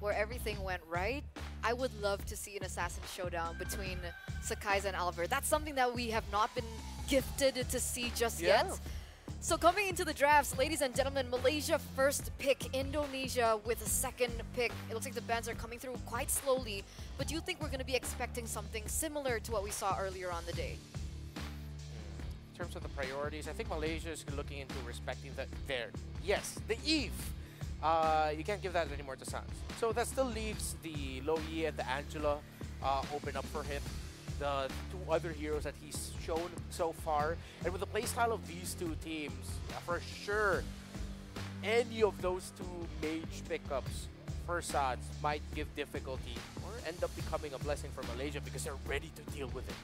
where everything went right, I would love to see an assassin showdown between Sakaiza and Albert. That's something that we have not been gifted to see just yet. So coming into the drafts, ladies and gentlemen, Malaysia first pick, Indonesia with a second pick. It looks like the bans are coming through quite slowly, but do you think we're going to be expecting something similar to what we saw earlier on the day? In terms of the priorities, I think Malaysia is looking into respecting that yes, the Eve. You can't give that anymore to Sans. So that still leaves the Lo Yi and the Angela open up for him. The two other heroes that he's shown so far. And with the playstyle of these two teams, for sure, any of those two mage pickups for Sans might give difficulty or end up becoming a blessing for Malaysia because they're ready to deal with it.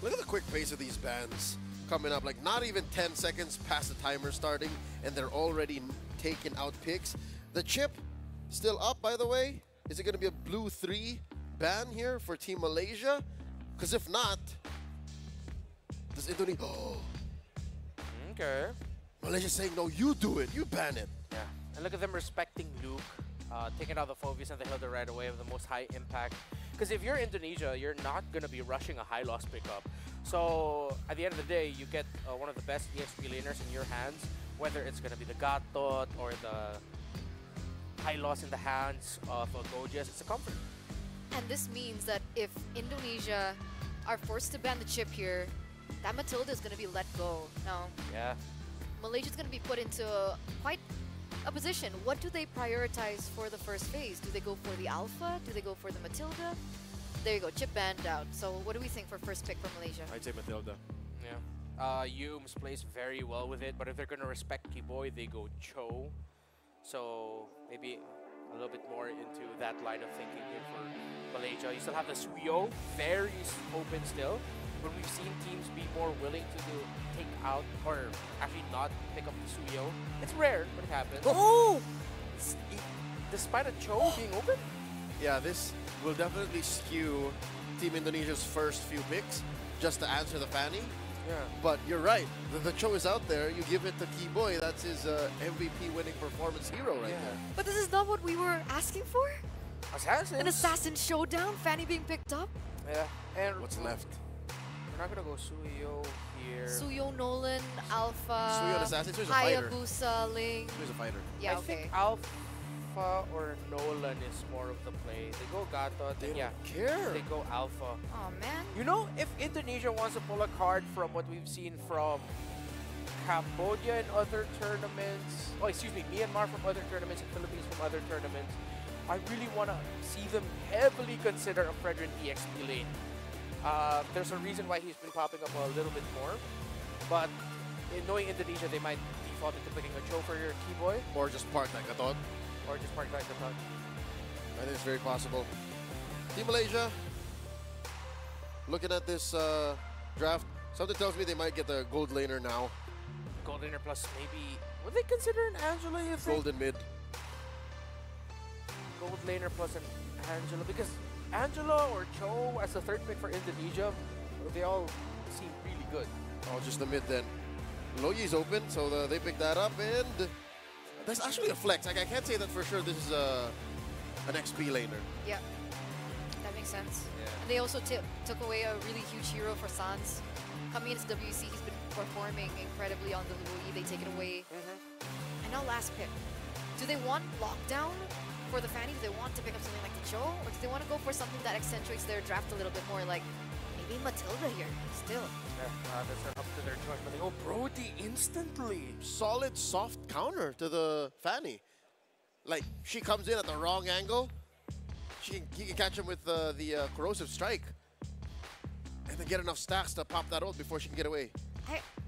Look at the quick pace of these bans coming up. Like, not even 10 seconds past the timer starting, and they're already taking out picks. The chip still up, by the way. Is it going to be a blue 3 ban here for Team Malaysia? Because if not, does Indonesia... Oh. Okay. Malaysia's saying, no, you do it. You ban it. Yeah. And look at them respecting Luke, taking out the Phobius and the Hilda right away with the most high impact. Because if you're Indonesia, you're not going to be rushing a high loss pickup. So at the end of the day, you get one of the best EXP laners in your hands, whether it's going to be the Gatot or the high loss in the hands of Gojias. It's a comfort. And this means that if Indonesia are forced to ban the chip here, that Matilda is going to be let go. Now, Malaysia's going to be put into quite a position. What do they prioritize for the first phase? Do they go for the Alpha? Do they go for the Matilda? There you go, chip banned out. So what do we think for first pick for Malaysia? I'd say Matilda. Yeah. Yums plays very well with it, but if they're going to respect Kiboy, they go Cho. So maybe a little bit more into that line of thinking here for Malaysia. You still have the Suyo, very open still, but we've seen teams be more willing to take out or actually not pick up the Suyo. It's rare, but it happens. Oh! Despite a Cho being open? Yeah, this will definitely skew Team Indonesia's first few picks just to answer the Fanny. Yeah. But you're right. The Cho is out there. You give it to Kiboy. That's his MVP winning performance hero right there. But this is not what we were asking for? Assassins. An assassin showdown? Fanny being picked up? Yeah. And what's left? We're not going to go Suyo here. Suyo, Nolan, Alpha, Suyo and Assassin. Suyo's a fighter. Hayabusa, Ling. Suyo's a fighter. Yeah, I think Alpha or Nolan is more of the play. They go Gatot, They and don't care. they go Alpha. Oh man. You know, if Indonesia wants to pull a card from what we've seen from Cambodia and other tournaments, oh excuse me, Myanmar from other tournaments and Philippines from other tournaments, I really want to see them heavily consider a Fredrin EXP lane. There's a reason why he's been popping up a little bit more, but in knowing Indonesia, they might default into picking a Cho for your Kiboy. Or just park like Gatot. Or just park like Gatot. I think it's very possible. Team Malaysia, looking at this draft, something tells me they might get the gold laner now. Gold laner plus maybe, would they consider an Angela, you think? Golden mid. Gold laner plus an Angela, because Angela or Cho as the third pick for Indonesia, they all seem really good. Oh, just the mid then. Lo Yi's open, so they pick that up, and that's actually a flex. Like, I can't say that for sure this is an XP laner. Yeah, that makes sense. Yeah. And they also took away a really huge hero for Sans. Coming into WEC, he's been performing incredibly on the Louis. They take it away. And now last pick. Do they want lockdown for the Fanny? Do they want to pick up something like the Cho? Or do they want to go for something that accentuates their draft a little bit more, like maybe Matilda here still? Yeah, that's up to their choice. But they go Brody instantly. Solid soft counter to the Fanny. Like, she comes in at the wrong angle. He can catch him with the corrosive strike. And then get enough stacks to pop that ult before she can get away.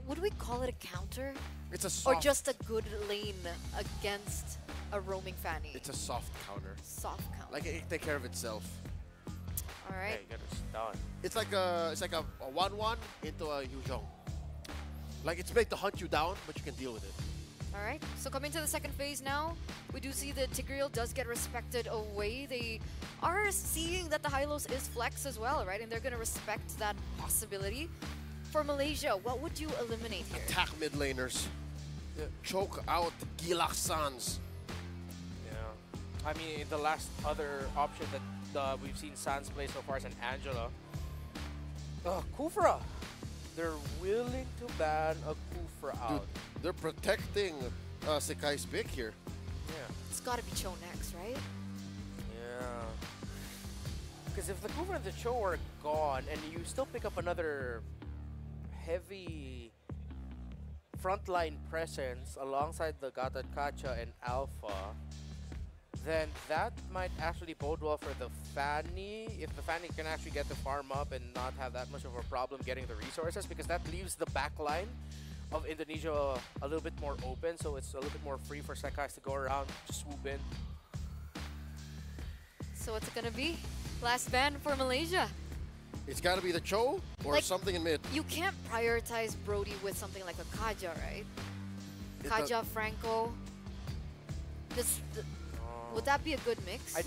Would we call it a counter? It's a soft... Or just a good lane against a roaming Fanny? It's a soft counter. Soft counter. Like, it take care of itself. All right. Yeah, you got to stun. It's like a 1-1 into a Yuzhong. Like, it's made to hunt you down, but you can deal with it. All right, so coming to the second phase now, we do see that Tigreal does get respected away. They are seeing that the Hylos is flex as well, right? And they're going to respect that possibility. For Malaysia, what would you eliminate here? Attack mid laners. Choke out Gilak Sans. I mean, the last other option that we've seen Sans play so far is an Angela. Kufra. They're willing to ban a Kufra out. Dude, they're protecting Sekai's pick here. Yeah. It's got to be Cho next, right? Yeah. Because if the Kufra and the Cho are gone, and you still pick up another heavy frontline presence alongside the Gatad Kacha and Alpha, then that might actually bode well for the Fanny. If the Fanny can actually get the farm up and not have that much of a problem getting the resources, because that leaves the back line of Indonesia a little bit more open, so it's a little bit more free for Sekais to go around, just swoop in. So what's it gonna be? Last ban for Malaysia. It's got to be the Cho or Like, something in mid. You can't prioritize Brody with something like a Kaja, right? Kaja, Franco. Would that be a good mix? I'd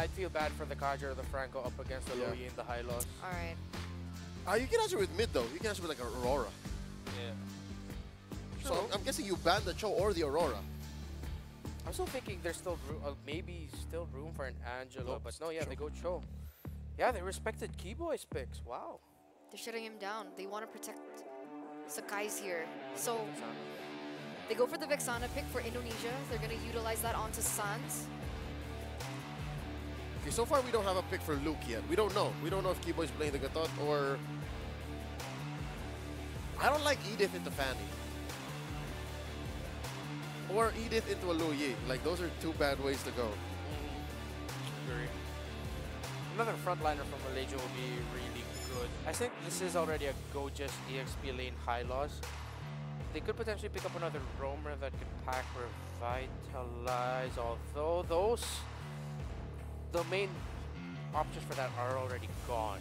feel bad for the Kaja or the Franco up against the Loyi in the high loss. All right. You can answer with mid though. You can answer with like Aurora. Yeah. So I'm guessing you ban the Cho or the Aurora. I'm still thinking there's still maybe still room for an Angelo, but no, yeah, they go Cho. Yeah, they respected Keyboy's picks. Wow. They're shutting him down. They want to protect Sekai's here. So they go for the Vexana pick for Indonesia. They're going to utilize that onto Sans. Okay, so far we don't have a pick for Luke yet. We don't know. We don't know if Keyboy's playing the Gatot or... I don't like Edith into Fanny. Or Edith into a Luyi. Like, those are two bad ways to go. Agree. Another frontliner from Malaysia will be really good. I think this is already a go just EXP lane high loss. They could potentially pick up another roamer that could pack Revitalize, although the main options for that are already gone.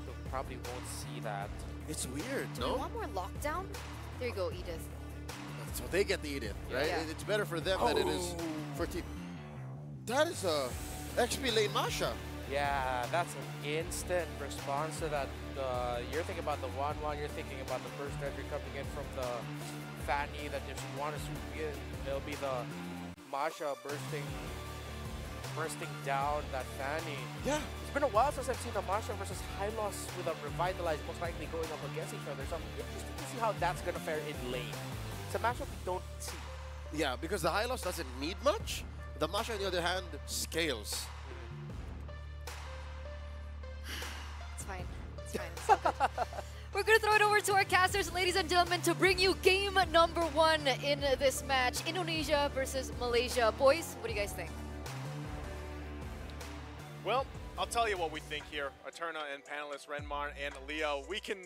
So probably won't see that. It's weird, Do no? you want more lockdown? There you go, Edith. So they get the Edith, right? Yeah. It's better for them than it is for team. That is a XP lane Masha. Yeah, that's an instant response to that. You're thinking about the 1-1, you're thinking about the first entry coming in from the Fanny that if you want to swoop in, it'll be the Masha bursting down that Fanny. Yeah. It's been a while since I've seen a Masha versus Hylos with a Revitalize most likely going up against each other. So I'm interested to see how that's going to fare in lane. It's a matchup we don't see. Yeah, because the Hylos doesn't need much. The Masha, on the other hand, scales. It's fine. It's fine. It's all good. We're going to throw it over to our casters, ladies and gentlemen, to bring you game number 1 in this match. Indonesia versus Malaysia. Boys, what do you guys think? Well, I'll tell you what we think here. Eterna and panelists Renmar and Leo, we can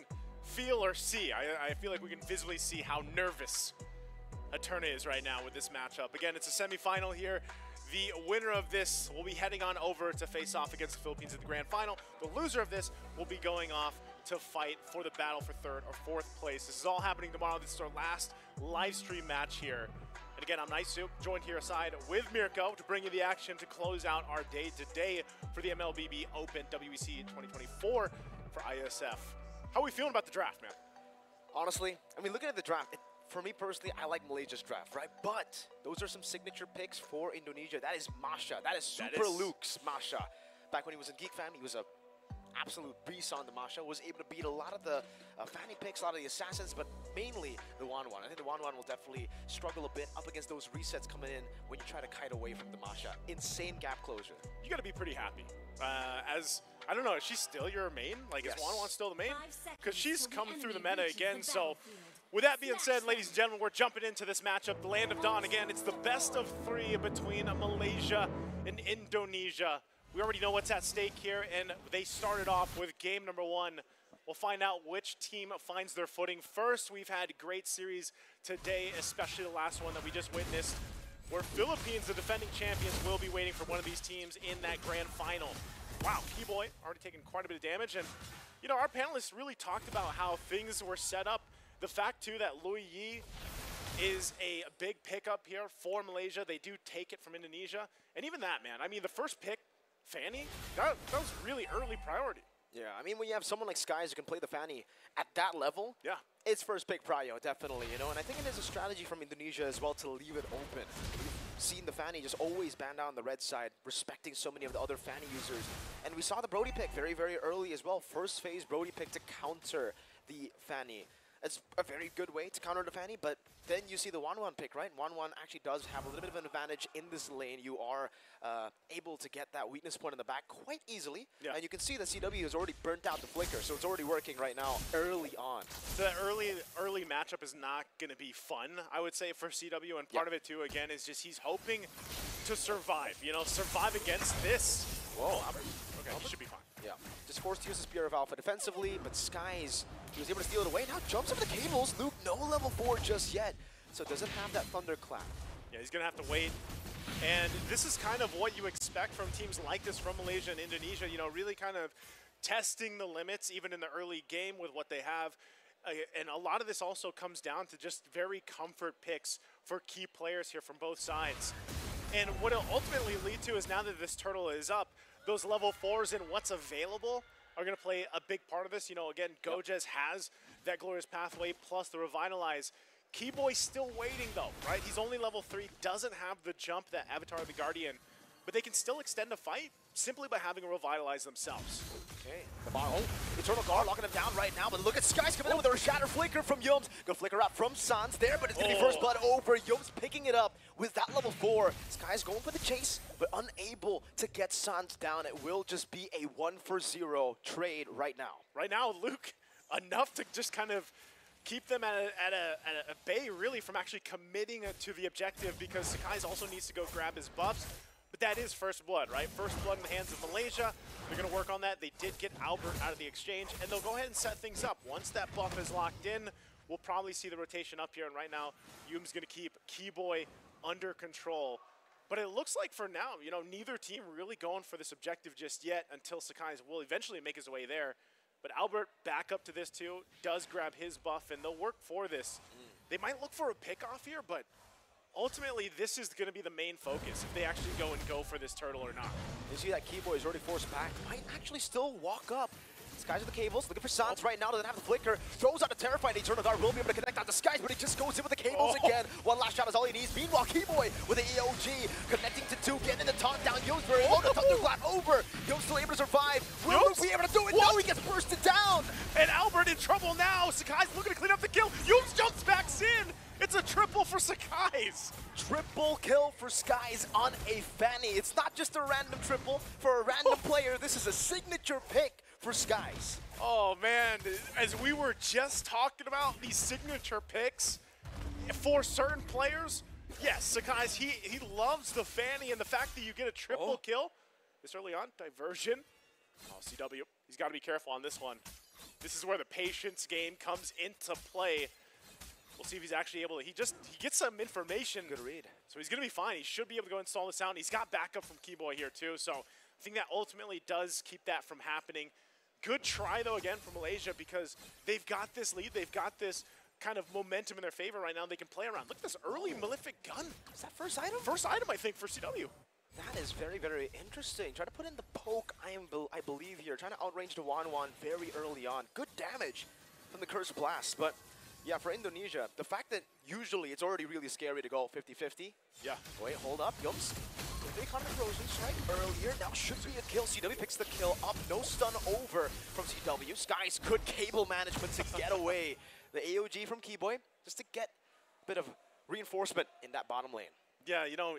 feel or see. I feel like we can visibly see how nervous Eterna is right now with this matchup. Again, it's a semifinal here. The winner of this will be heading on over to face off against the Philippines at the grand final. The loser of this will be going off to fight for the battle for 3rd or 4th place. This is all happening tomorrow. This is our last live stream match here. And again, I'm Nice joined here aside with Mirko to bring you the action to close out our day today for the MLBB Open WEC 2024 for IESF. How are we feeling about the draft, man? Honestly, I mean, looking at the draft, for me personally, I like Malaysia's draft, right? But those are some signature picks for Indonesia. That is Masha. That is Super Luke's Masha. Back when he was in Geek Fam, he was a absolute beast on the Masha, was able to beat a lot of the Fanny picks, a lot of the Assassins, but mainly the 1-1. I think the 1-1 will definitely struggle a bit up against those resets coming in when you try to kite away from the Masha. Insane gap closure. You got to be pretty happy. I don't know, is she still your main? Like, is 1-1 still the main? Because she's come through the meta again, so with that being said, ladies and gentlemen, we're jumping into this matchup. The Land of Dawn, again, it's the best of 3 between Malaysia and Indonesia. We already know what's at stake here, and they started off with game number 1. We'll find out which team finds their footing first. We've had great series today, especially the last one that we just witnessed, where Philippines, the defending champions, will be waiting for one of these teams in that grand final. Wow, Keyboy already taking quite a bit of damage, and you know, our panelists really talked about how things were set up. The fact, too, that Luyi is a big pickup here for Malaysia. They do take it from Indonesia, and even that, man, I mean, the first pick, Fanny, that was really early priority. Yeah, I mean, when you have someone like Skies who can play the Fanny at that level, Yeah. it's first pick prio, definitely, you know. And I think it is a strategy from Indonesia as well to leave it open. We've seen the Fanny just always ban down the red side, respecting so many of the other Fanny users. And we saw the Brody pick very, very early as well. First phase Brody pick to counter the Fanny. It's a very good way to counter the Fanny, but then you see the 1-1 pick, right? 1-1 actually does have a little bit of an advantage in this lane. You are able to get that weakness point in the back quite easily. Yeah. And you can see that CW has already burnt out the flicker, so it's already working right now early on. So that early matchup is not going to be fun, I would say, for CW. And part of it, too, again, is just he's hoping to survive. You know, survive against this. Whoa. Okay, he should be fine. Yeah, just forced to use the Spear of Alpha defensively, but Skies, he was able to steal it away. Now jumps over the cables. Luke, no level 4 just yet, so doesn't have that Thunderclap. Yeah, he's going to have to wait. And this is kind of what you expect from teams like this from Malaysia and Indonesia, you know, really kind of testing the limits even in the early game with what they have. And a lot of this also comes down to just very comfort picks for key players here from both sides. And what it'll ultimately lead to is now that this turtle is up, those level 4s and what's available are going to play a big part of this. You know, again, Gojez has that Glorious Pathway plus the Revitalize. Keyboy's still waiting, though, right? He's only level 3, doesn't have the jump that Avatar of the Guardian, but they can still extend a fight simply by having a Revitalize themselves. Okay, the bottle. Eternal Guard locking him down right now, but look at Skies coming in with a Shatter Flicker from Yums. Good flicker out from Sans there, but it's going to be first blood over. Yums picking it up with that level 4. Skies going for the chase, but unable to get Sans down. It will just be a 1-for-0 trade right now. Right now, Luke, enough to just kind of keep them at a bay, really, from actually committing to the objective, because Sakai's also needs to go grab his buffs. But that is first blood, right? First blood in the hands of Malaysia. They're going to work on that. They did get Albert out of the exchange, and they'll go ahead and set things up. Once that buff is locked in, we'll probably see the rotation up here. And right now, Yum's going to keep Keyboy under control. But it looks like for now, you know, neither team really going for this objective just yet until Sakai will eventually make his way there. But Albert back up to this too, does grab his buff, and they'll work for this. They might look for a pick off here, but ultimately, this is going to be the main focus if they actually go for this turtle or not. You see that Keyboy is already forced back. Might actually still walk up. Skies with the cables, looking for Sans right now, doesn't have the flicker. Throws out a terrifying Eternal Guard, will be able to connect out the Skies, but he just goes in with the cables again. One last shot is all he needs. Meanwhile, Keyboy with the EOG, connecting to 2, getting in the taunt down. Yo's very low, the Thunderclap over. Yo's still able to survive. Will Luke be able to do it? No, he gets bursted down. And Albert in trouble now. Sakai's looking to clean up the kill. Yo's jumps back in. It's a triple for Sakai's. Triple kill for Skies on a Fanny. It's not just a random triple for a random player. This is a signature pick for Skies. Oh man, as we were just talking about these signature picks for certain players, yes, Sakai's, he loves the Fanny, and the fact that you get a triple kill this early on, diversion. Oh, CW, he's got to be careful on this one. This is where the patience game comes into play. We'll see if he's actually able to, he gets some information. Good read. So he's going to be fine. He should be able to go install this out. He's got backup from Keyboy here too, so I think that ultimately does keep that from happening. Good try, though, again, from Malaysia, because they've got this lead. They've got this kind of momentum in their favor right now. They can play around. Look at this early Malefic gun. Is that first item? First item, I think, for CW. That is very, very interesting. Try to put in the poke, I believe here. Trying to outrange the 1-1 very early on. Good damage from the Cursed Blast. But, yeah, for Indonesia, the fact that usually it's already really scary to go 50-50. Yeah. Wait, hold up. Yums. They caught a Frozen Strike earlier. Now should be a kill. CW picks the kill up. No stun over from CW. Skies, good cable management to get away. The AOG from Keyboy just to get a bit of reinforcement in that bottom lane. Yeah, you know,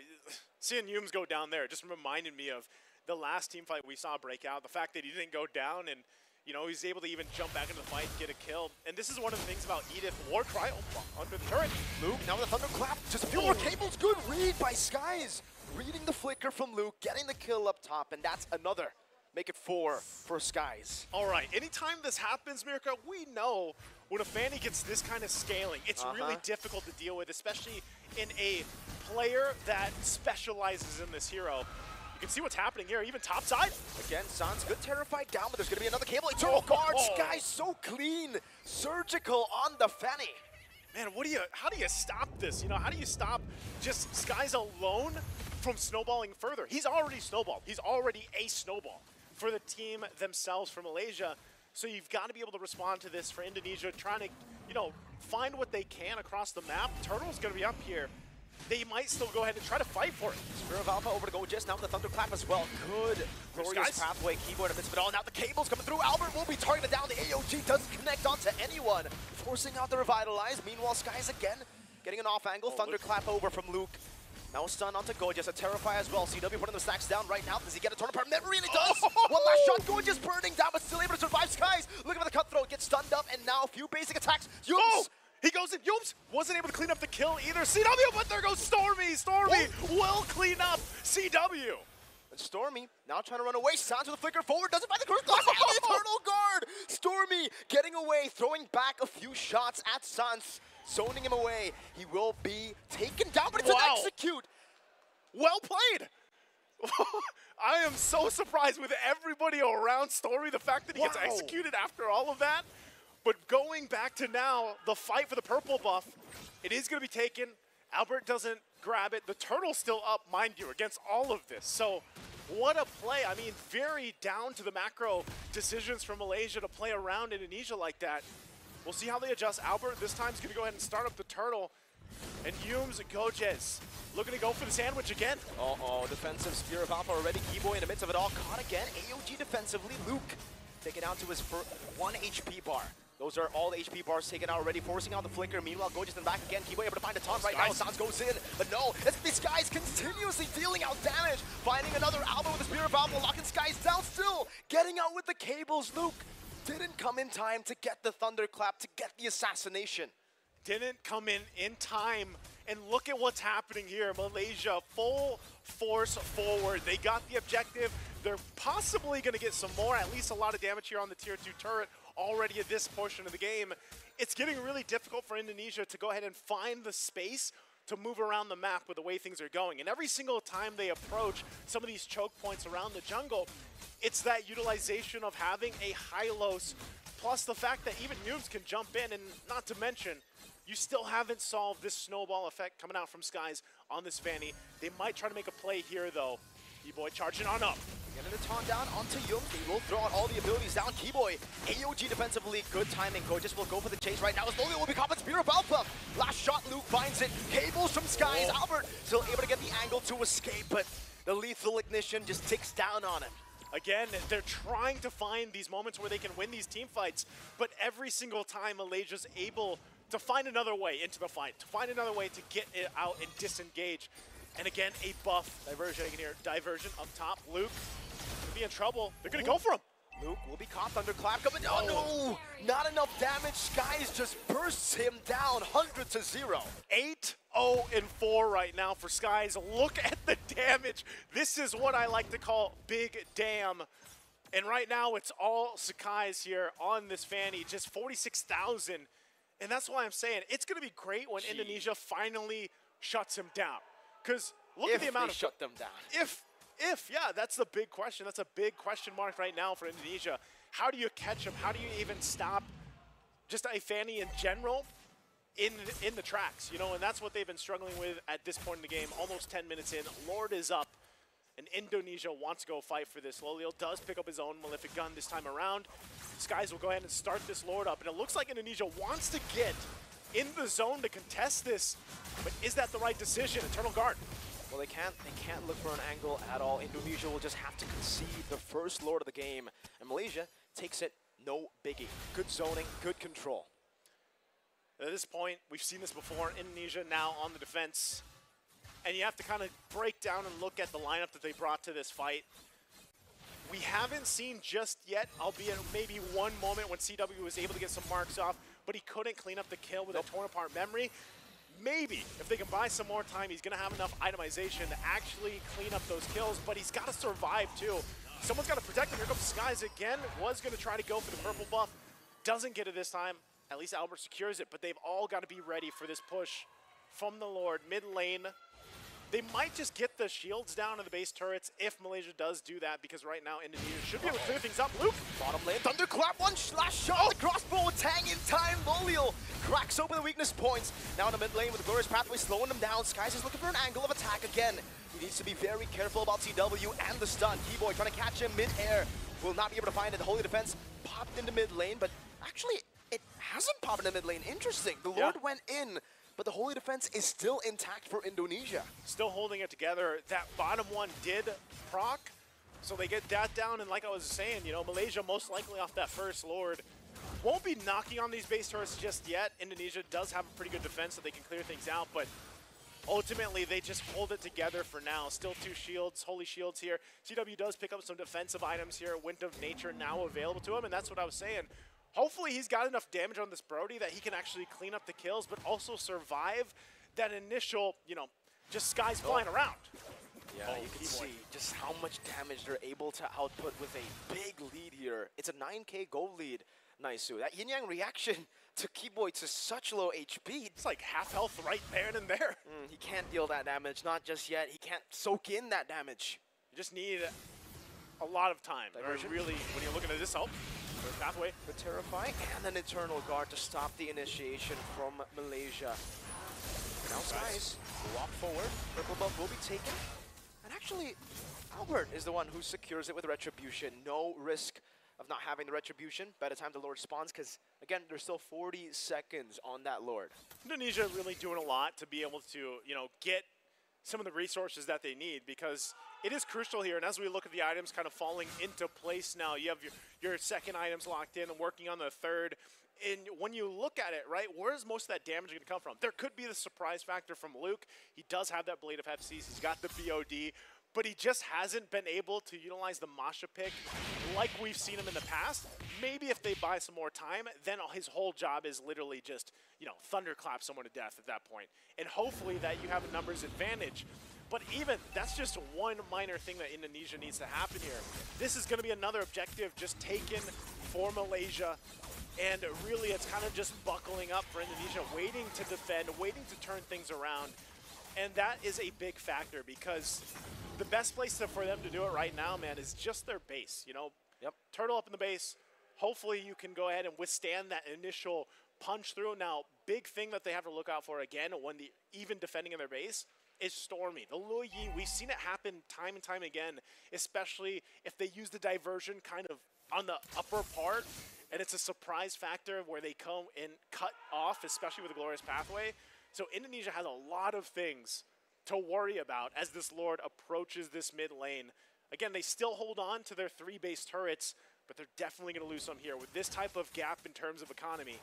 seeing Yums go down there just reminded me of the last team fight we saw break out. The fact that he didn't go down and, you know, he's able to even jump back into the fight and get a kill. And this is one of the things about Edith Warcry. Oh, under the turret. Luke, now with a Thunderclap. Just a few more cables. Good read by Skies. Reading the flicker from Luke, getting the kill up top, and that's another. Make it 4 for Skies. All right, anytime this happens, Mirka, we know when a Fanny gets this kind of scaling, it's really difficult to deal with, especially in a player that specializes in this hero. You can see what's happening here, even topside. Again, Sans, good terrified down, but there's going to be another cable. Eternal Guard, Skies so clean, surgical on the Fanny. Man, how do you stop this? You know, how do you stop just Skies alone from snowballing further? He's already snowballed. He's already a snowball. for the team themselves, for Malaysia. So you've got to be able to respond to this for Indonesia, trying to, you know, find what they can across the map. Turtle's going to be up here. They might still go ahead and try to fight for it. Spirit of Alpha over to Gojez, now with the Thunderclap as well. Good, glorious pathway, Keyboard in the midst of it all. Now the cables coming through. Albert will be targeted down. The AOG doesn't connect onto anyone, forcing out the Revitalize. Meanwhile, Skies again getting an off angle. Thunderclap over from Luke. Now a stun onto Gojez, a Terrify as well. CW putting the stacks down right now. Does he get a Torn Apart? Never really does. One last shot, Gojez burning down, but still able to survive. Skies looking for the cutthroat, gets stunned up, and now a few basic attacks. Yooms! He goes in. Yooms wasn't able to clean up the kill either. CW, but there goes Stormy. Stormy will clean up CW. And Stormy now trying to run away. Sans with a flicker forward, doesn't find the curse. Eternal Guard! Stormy getting away, throwing back a few shots at Sans, zoning him away. He will be taken down, but it's an execute. Well played. I am so surprised with everybody around Stormy, the fact that he gets executed after all of that. But going back to now, the fight for the purple buff, it is going to be taken. Albert doesn't grab it. The Turtle's still up, mind you, against all of this. So what a play. I mean, very down to the macro decisions from Malaysia to play around Indonesia like that. We'll see how they adjust. Albert this time is going to go ahead and start up the Turtle. And Yooms and Gojez looking to go for the sandwich again. Defensive Spear of Alpha already. Keyboy in the midst of it all. Caught again. AOG defensively. Luke taken out to his 1 HP bar. Those are all the HP bars taken out already, forcing out the flicker. Meanwhile, Gojez in the back again. Keyboy able to find a taunt right now. Sans goes in, but no. This guy's continuously dealing out damage. Finding another Alpha with the Spear of Alpha, locking Skies down still. Getting out with the cables. Luke didn't come in time to get the Thunderclap, to get the assassination. Didn't come in time. And look at what's happening here. Malaysia, full force forward. They got the objective. They're possibly going to get some more, at least a lot of damage here on the tier 2 turret already at this portion of the game. It's getting really difficult for Indonesia to go ahead and find the space to move around the map with the way things are going. And every single time they approach some of these choke points around the jungle, it's that utilization of having a Hylos, plus the fact that even noobs can jump in, and not to mention, you still haven't solved this snowball effect coming out from Skies on this Fanny. They might try to make a play here, though. Keyboy charging on up. Getting the taunt down onto Yooms. They will throw out all the abilities down. Keyboy, AOG defensively, good timing. Gojez will go for the chase right now. Slowly will be caught with Spear of Alpha. Last shot, Luke finds it. Cables from Skies. Albert still able to get the angle to escape, but the lethal ignition just ticks down on him. Again, they're trying to find these moments where they can win these team fights, but every single time Malaysia's able to find another way into the fight, to find another way to get it out and disengage. And again, a buff diversion here. Diversion up top. Luke could be in trouble. They're going to go for him. Luke will be caught. Thunderclap coming. Oh no! Not enough damage. Skies just bursts him down 100-0. 8-0-4 right now for Skies. Look at the damage. This is what I like to call big damn. And right now, it's all Sakai's here on this Fanny. Just 46,000. And that's why I'm saying it's going to be great when Indonesia finally shuts him down. Because look at the amount of shut them down. Yeah, that's the big question. That's a big question mark right now for Indonesia. How do you catch him? How do you even stop just a Fanny in general in the tracks? You know, and that's what they've been struggling with at this point in the game. Almost 10 minutes in, Lord is up, and Indonesia wants to go fight for this. Lolio does pick up his own Malefic gun this time around. Skies will go ahead and start this Lord up, and it looks like Indonesia wants to get in the zone to contest this, but is that the right decision? Eternal Guard. Well, they can't look for an angle at all. Indonesia will just have to concede the first Lord of the game, and Malaysia takes it no biggie. Good zoning, good control. At this point, we've seen this before. Indonesia now on the defense, and you have to kind of break down and look at the lineup that they brought to this fight. We haven't seen just yet, albeit maybe one moment when CW was able to get some marks off, but he couldn't clean up the kill with a torn apart memory. Maybe if they can buy some more time, he's going to have enough itemization to actually clean up those kills, but he's got to survive too. Someone's got to protect him. Here comes Skies again. Was going to try to go for the purple buff. Doesn't get it this time. At least Albert secures it, but they've all got to be ready for this push from the Lord. Mid lane. They might just get the shields down to the base turrets if Malaysia does do that, because right now Indonesia should be able to clear things up. Luke! Bottom lane, Thunderclap, one last shot, the crossbow will tang in time. Loliel cracks open the weakness points. Now in the mid lane with the Glorious Pathway slowing them down. Skies is looking for an angle of attack again. He needs to be very careful about CW and the stun. Keyboy trying to catch him mid-air. will not be able to find it. The Holy Defense popped into mid lane, but actually it hasn't popped into mid lane. Interesting. The Lord went in, but the Holy Defense is still intact for Indonesia. Still holding it together. That bottom one did proc, so they get that down. And like I was saying, you know, Malaysia most likely off that first Lord won't be knocking on these base turrets just yet. Indonesia does have a pretty good defense, so they can clear things out, but ultimately they just hold it together for now. Still 2 shields, holy shields here. CW does pick up some defensive items here. Wind of Nature now available to him, and that's what I was saying. Hopefully he's got enough damage on this Brody that he can actually clean up the kills, but also survive that initial, you know, just skies flying around. Yeah, you can see just how much damage they're able to output with a big lead here. It's a 9k gold lead. Nice. That yin-yang reaction to Keyboy to such low HP. It's like half health right there and there. He can't deal that damage, not just yet. He can't soak in that damage. You just need a lot of time. Diversion. Really, when you're looking at this, pathway. The Terrify and an Eternal Guard to stop the initiation from Malaysia. Now Skies walk forward. Purple buff will be taken. And actually, Albert is the one who secures it with Retribution. No risk of not having the Retribution by the time the Lord spawns, because, again, there's still 40 seconds on that Lord. Indonesia really doing a lot to be able to, you know, get some of the resources that they need, because it is crucial here. And as we look at the items kind of falling into place now, you have your second items locked in and working on the third. And when you look at it, right, where's most of that damage going to come from? There could be the surprise factor from Luke. He does have that Blade of FCs. He's got the BOD. But he just hasn't been able to utilize the Masha pick like we've seen him in the past. Maybe if they buy some more time, then his whole job is literally just, you know, thunderclap someone to death at that point. And hopefully that you have a numbers advantage. But even, that's just one minor thing that Indonesia needs to happen here. This is going to be another objective just taken for Malaysia. And really, it's kind of just buckling up for Indonesia, waiting to defend, waiting to turn things around. And that is a big factor, because the best place for them to do it right now, man, is just their base. You know, turtle up in the base. Hopefully you can go ahead and withstand that initial punch through. Now, big thing that they have to look out for again when even defending in their base is Stormy. The Luo Yi, we've seen it happen time and time again, especially if they use the diversion kind of on the upper part, and it's a surprise factor where they come and cut off, especially with the Glorious Pathway. So Indonesia has a lot of things to worry about as this Lord approaches this mid lane. Again, they still hold on to their 3 base turrets, but they're definitely going to lose some here. With this type of gap in terms of economy,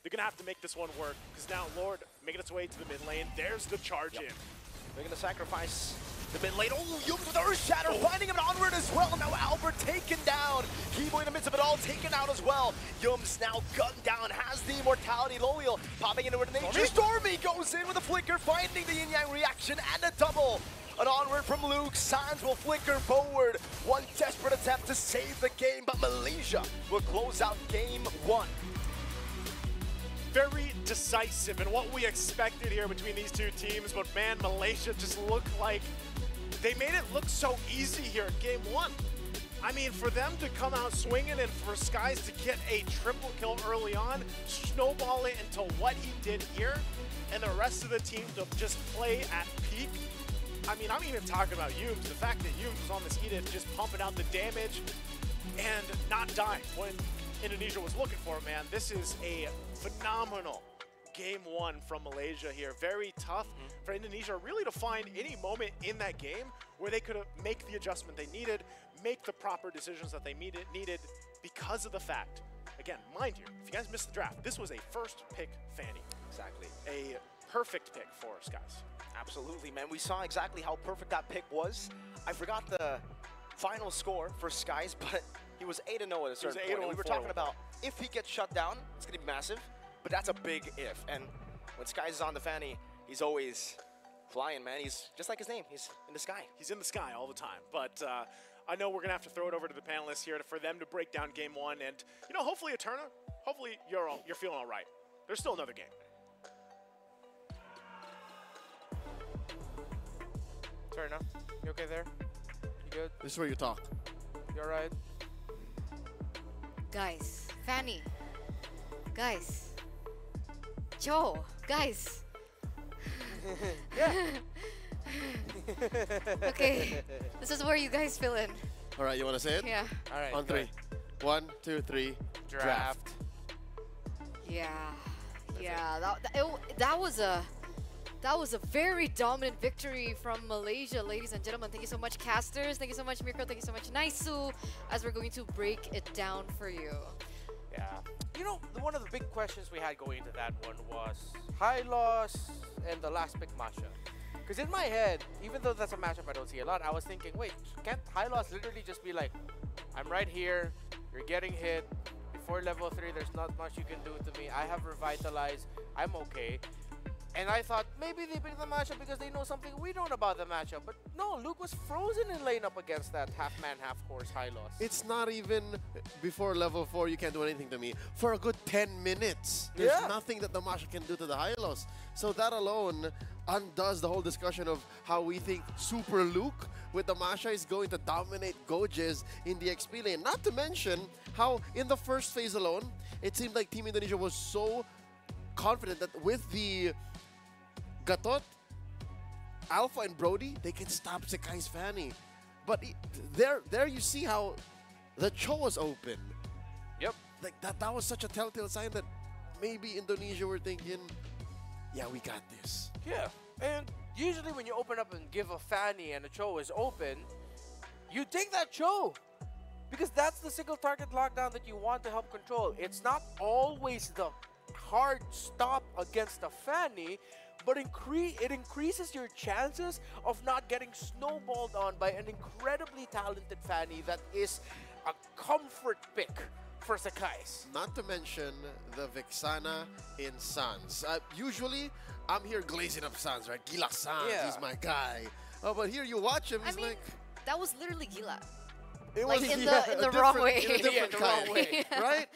they're going to have to make this one work, because now Lord making its way to the mid lane. There's the charge in. They're going to sacrifice the mid lane. Oh, Yums with Earth Shatter, finding him onward as well. Now Albert taken down. Keyboy in the midst of it all, taken out as well. Yums now gunned down, has the immortality. Loyal popping into the nature. Stormy goes in with a flicker, finding the yin-yang reaction and a double. An onward from Luke. Sands will flicker forward. One desperate attempt to save the game, but Malaysia will close out game 1. Very decisive in what we expected here between these two teams, but man, Malaysia just looked like they made it look so easy here in game 1. I mean, for them to come out swinging and for Skies to get a triple kill early on, snowball it into what he did here, and the rest of the team to just play at peak. I mean, I'm even talking about Yums. The fact that Yums was on this Edith just pumping out the damage and not dying when Indonesia was looking for it, man. This is a phenomenal game 1 from Malaysia here. Very tough for Indonesia really to find any moment in that game where they could make the adjustment they needed, make the proper decisions that they needed because of the fact, again, mind you, if you guys missed the draft, this was a first pick Fanny. Exactly. A perfect pick for Skies. Absolutely, man. We saw exactly how perfect that pick was. I forgot the final score for Skies, but he was 8-0 at a certain point. We were talking about if he gets shut down, it's going to be massive, but that's a big if. And when Skies is on the Fanny, he's always flying, man. He's just like his name. He's in the sky. He's in the sky all the time. But I know we're going to have to throw it over to the panelists here for them to break down game 1. And, you know, hopefully, Eterna, hopefully you're feeling all right. There's still another game. Eterna, you okay there? You good? This is where you talk. You all right? Guys, Fanny. Guys. Joe. Guys. Yeah. Okay, this is where you guys fill in. All right, you want to say it? Yeah. All right. On go 3. ahead. 1, 2, 3. Draft. Yeah. Yeah. That was a very dominant victory from Malaysia, ladies and gentlemen. Thank you so much, casters. Thank you so much, Mirko. Thank you so much, Naisu, as we're going to break it down for you. Yeah. You know, one of the big questions we had going into that one was high loss and the last pick Masha. Because in my head, even though that's a matchup I don't see a lot, I was thinking, wait, can't high loss literally just be like, I'm right here, you're getting hit, before level 3, there's not much you can do to me, I have revitalized, I'm okay. And I thought maybe they picked the matchup because they know something we don't about the matchup. But no, Luke was frozen in lane up against that half-man, half-course high loss. It's not even before level 4, you can't do anything to me. For a good 10 minutes, there's nothing that the Masha can do to the high loss. So that alone undoes the whole discussion of how we think Super Luke with the Masha is going to dominate Gojes in the XP lane. Not to mention how in the first phase alone, it seemed like Team Indonesia was so confident that with the Gatot, Alpha, and Brody, they can stop Sekai's Fanny. But there you see how the Cho was open. Yep. Like that was such a telltale sign that maybe Indonesia were thinking, yeah, we got this. Yeah, and usually when you open up and give a Fanny and a Cho is open, you take that Cho. Because that's the single target lockdown that you want to help control. It's not always the hard stop against a Fanny, but it increases your chances of not getting snowballed on by an incredibly talented Fanny that is a comfort pick for Sekai's. Not to mention the Vexana in Sans. Usually, I'm here glazing up Sans, right? Gila Sans, he's my guy. Oh, but here you watch him, he's like... that was literally Gila. It like was in the wrong way. In a different the kind, wrong way. right?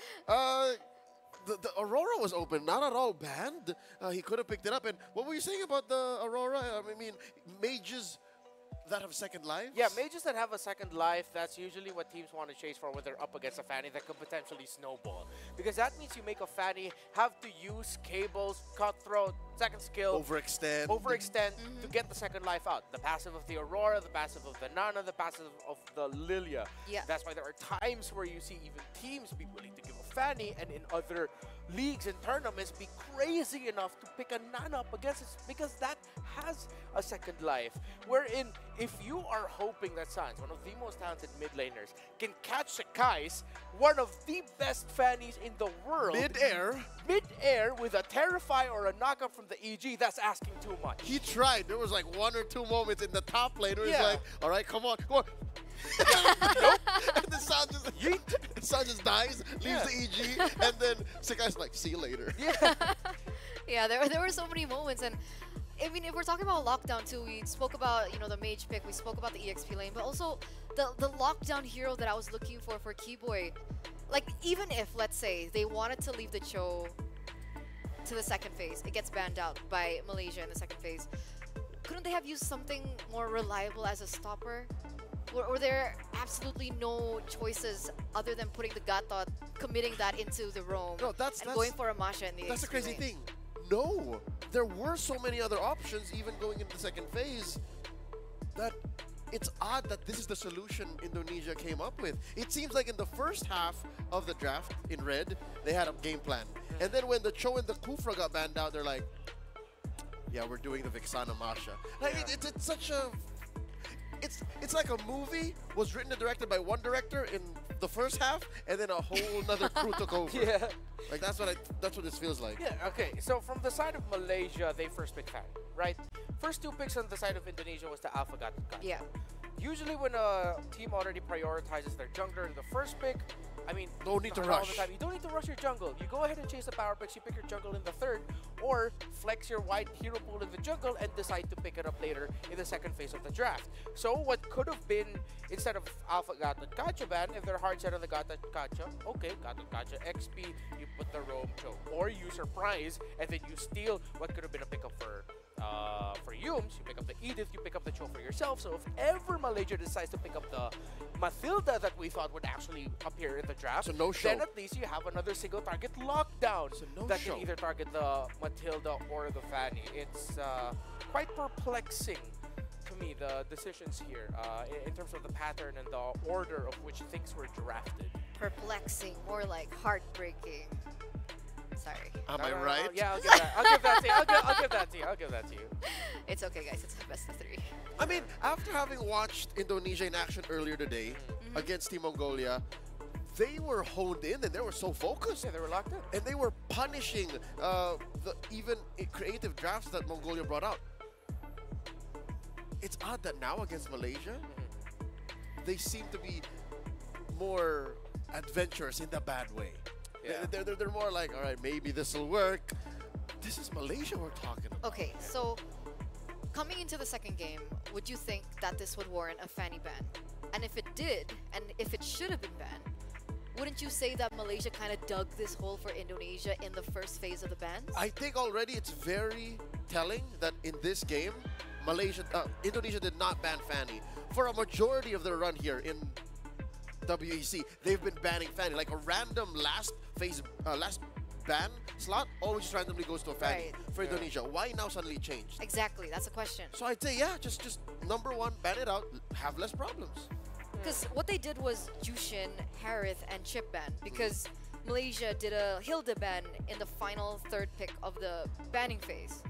The Aurora was open, not at all banned. He could have picked it up. And what were you saying about the Aurora? I mean, mages that have second lives? Yeah, mages that have a second life, that's usually what teams want to chase for when they're up against a Fanny that could potentially snowball. Because that means you make a Fanny have to use cables, cutthroat, second skill, overextend to get the second life out. The passive of the Aurora, the passive of the Nana, the passive of the Lilia. Yeah. That's why there are times where you see even teams be willing to give a Fanny, and in other leagues and tournaments be crazy enough to pick a Nana up against it because that has a second life. Wherein, if you are hoping that Sans, one of the most talented mid laners, can catch Sekai's, one of the best Fannies in the world, mid-air with a Terrify or a knockup from the EG, that's asking too much. He tried. There was like 1 or 2 moments in the top lane where he's like, all right, come on, come on. Nope. And then San just dies, leaves the EG, and then Sekai's like, see you later. Yeah. Yeah, there were so many moments, and I mean, if we're talking about lockdown too, we spoke about, you know, the mage pick, we spoke about the EXP lane, but also the lockdown hero that I was looking for Keyboy. Like, even if, let's say, they wanted to leave the Cho to the second phase, it gets banned out by Malaysia in the second phase, couldn't they have used something more reliable as a stopper? Were there absolutely no choices other than putting the Gatot, committing that into the roam, and going for a Masha in the That's the crazy lane? thing. No, there were so many other options even going into the second phase that it's odd that this is the solution Indonesia came up with. It seems like in the first half of the draft in red, they had a game plan. And then when the Cho and the Kufra got banned out, they're like, yeah, we're doing the Vexana Masha. Like, it's such a... It's like a movie was written and directed by one director in the first half, and then a whole other crew took over. Yeah. Like that's what this feels like. Yeah, okay. So from the side of Malaysia, they first picked Fanny, right? First 2 picks on the side of Indonesia was the Alpha Gatot. Yeah. Usually when a team already prioritizes their jungler in the first pick, I mean, no need to not all rush. the time. You don't need to rush your jungle. You go ahead and chase the power picks, you pick your jungle in the third, or flex your wide hero pool in the jungle and decide to pick it up later in the second phase of the draft. So what could have been, instead of Alpha Gatot Kacha ban, if they're hard set on the Gatot Kacha, okay, Gatot Kacha XP, you put the Roam Cho. Or you surprise, and then you steal what could have been a pickup for Yums, you pick up the Edith, you pick up the Cho for yourself. So if ever Malaysia decides to pick up the Mathilda that we thought would actually appear in the draft, then at least you have another single target lockdown that can either target the Mathilda or the Fanny. It's quite perplexing to me the decisions here in terms of the pattern and the order of which things were drafted. Perplexing, more like heartbreaking. Sorry. Am I right? Yeah, I'll give that. I'll give that to you. I'll give that to you. I'll give that to you. It's okay, guys. It's a best of 3. I mean, after having watched Indonesia in action earlier today against Team Mongolia, they were honed in and they were so focused. Yeah, they were locked in. And they were punishing the even creative drafts that Mongolia brought out. It's odd that now against Malaysia, they seem to be more adventurous in the bad way. Yeah. They're more like, all right, maybe this will work. This is Malaysia we're talking about. Okay, so coming into the second game, would you think that this would warrant a Fanny ban? And if it did, and if it should have been banned, wouldn't you say that Malaysia kind of dug this hole for Indonesia in the first phase of the bans? I think already it's very telling that in this game, Indonesia did not ban Fanny. For a majority of their run here in WEC, they've been banning Fanny. Like a random last ban slot always randomly goes to a Fanny for Indonesia. Why now suddenly changed? Exactly, that's a question. So I'd say, yeah, just number one, ban it out, have less problems. Because what they did was Jushin, Harith, and Chip ban. Because Malaysia did a Hilda ban in the final third pick of the banning phase.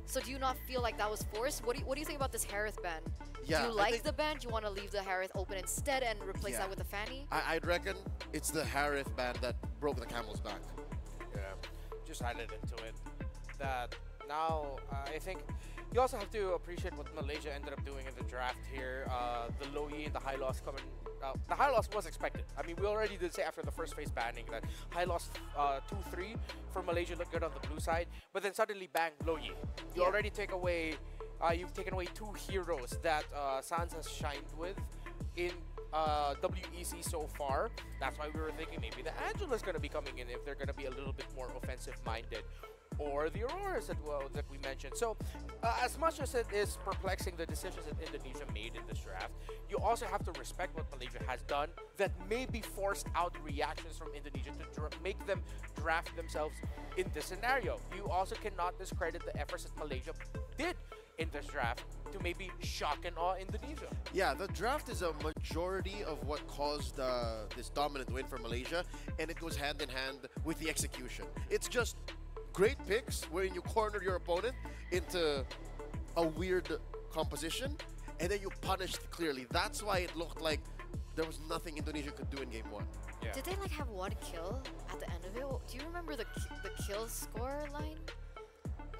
So do you not feel like that was forced? What do you think about this Harith ban? Yeah, do you like the ban? Do you want to leave the Harith open instead and replace that with the Fanny? I'd reckon it's the Harith ban that broke the camel's back. Yeah, just added into it. That now, I think you also have to appreciate what Malaysia ended up doing in the draft here. The low E and the high loss coming. The high loss was expected. I mean, we already did say after the first phase banning that high loss 2-3 for Malaysia looked good on the blue side, but then suddenly bang, low E. You already take away. You've taken away 2 heroes that Sans has shined with in WEC so far. That's why we were thinking maybe the Angela's going to be coming in if they're going to be a little bit more offensive-minded. Or the Auroras that we mentioned. So, as much as it is perplexing the decisions that Indonesia made in this draft, you also have to respect what Malaysia has done that maybe forced out reactions from Indonesia to make them draft themselves in this scenario. You also cannot discredit the efforts that Malaysia did in this draft to maybe shock and awe Indonesia. Yeah, the draft is a majority of what caused this dominant win for Malaysia, and it goes hand in hand with the execution. It's just great picks wherein you corner your opponent into a weird composition, and then you punished clearly. That's why it looked like there was nothing Indonesia could do in game 1. Yeah. Did they like have 1 kill at the end of it? Do you remember the kill score line?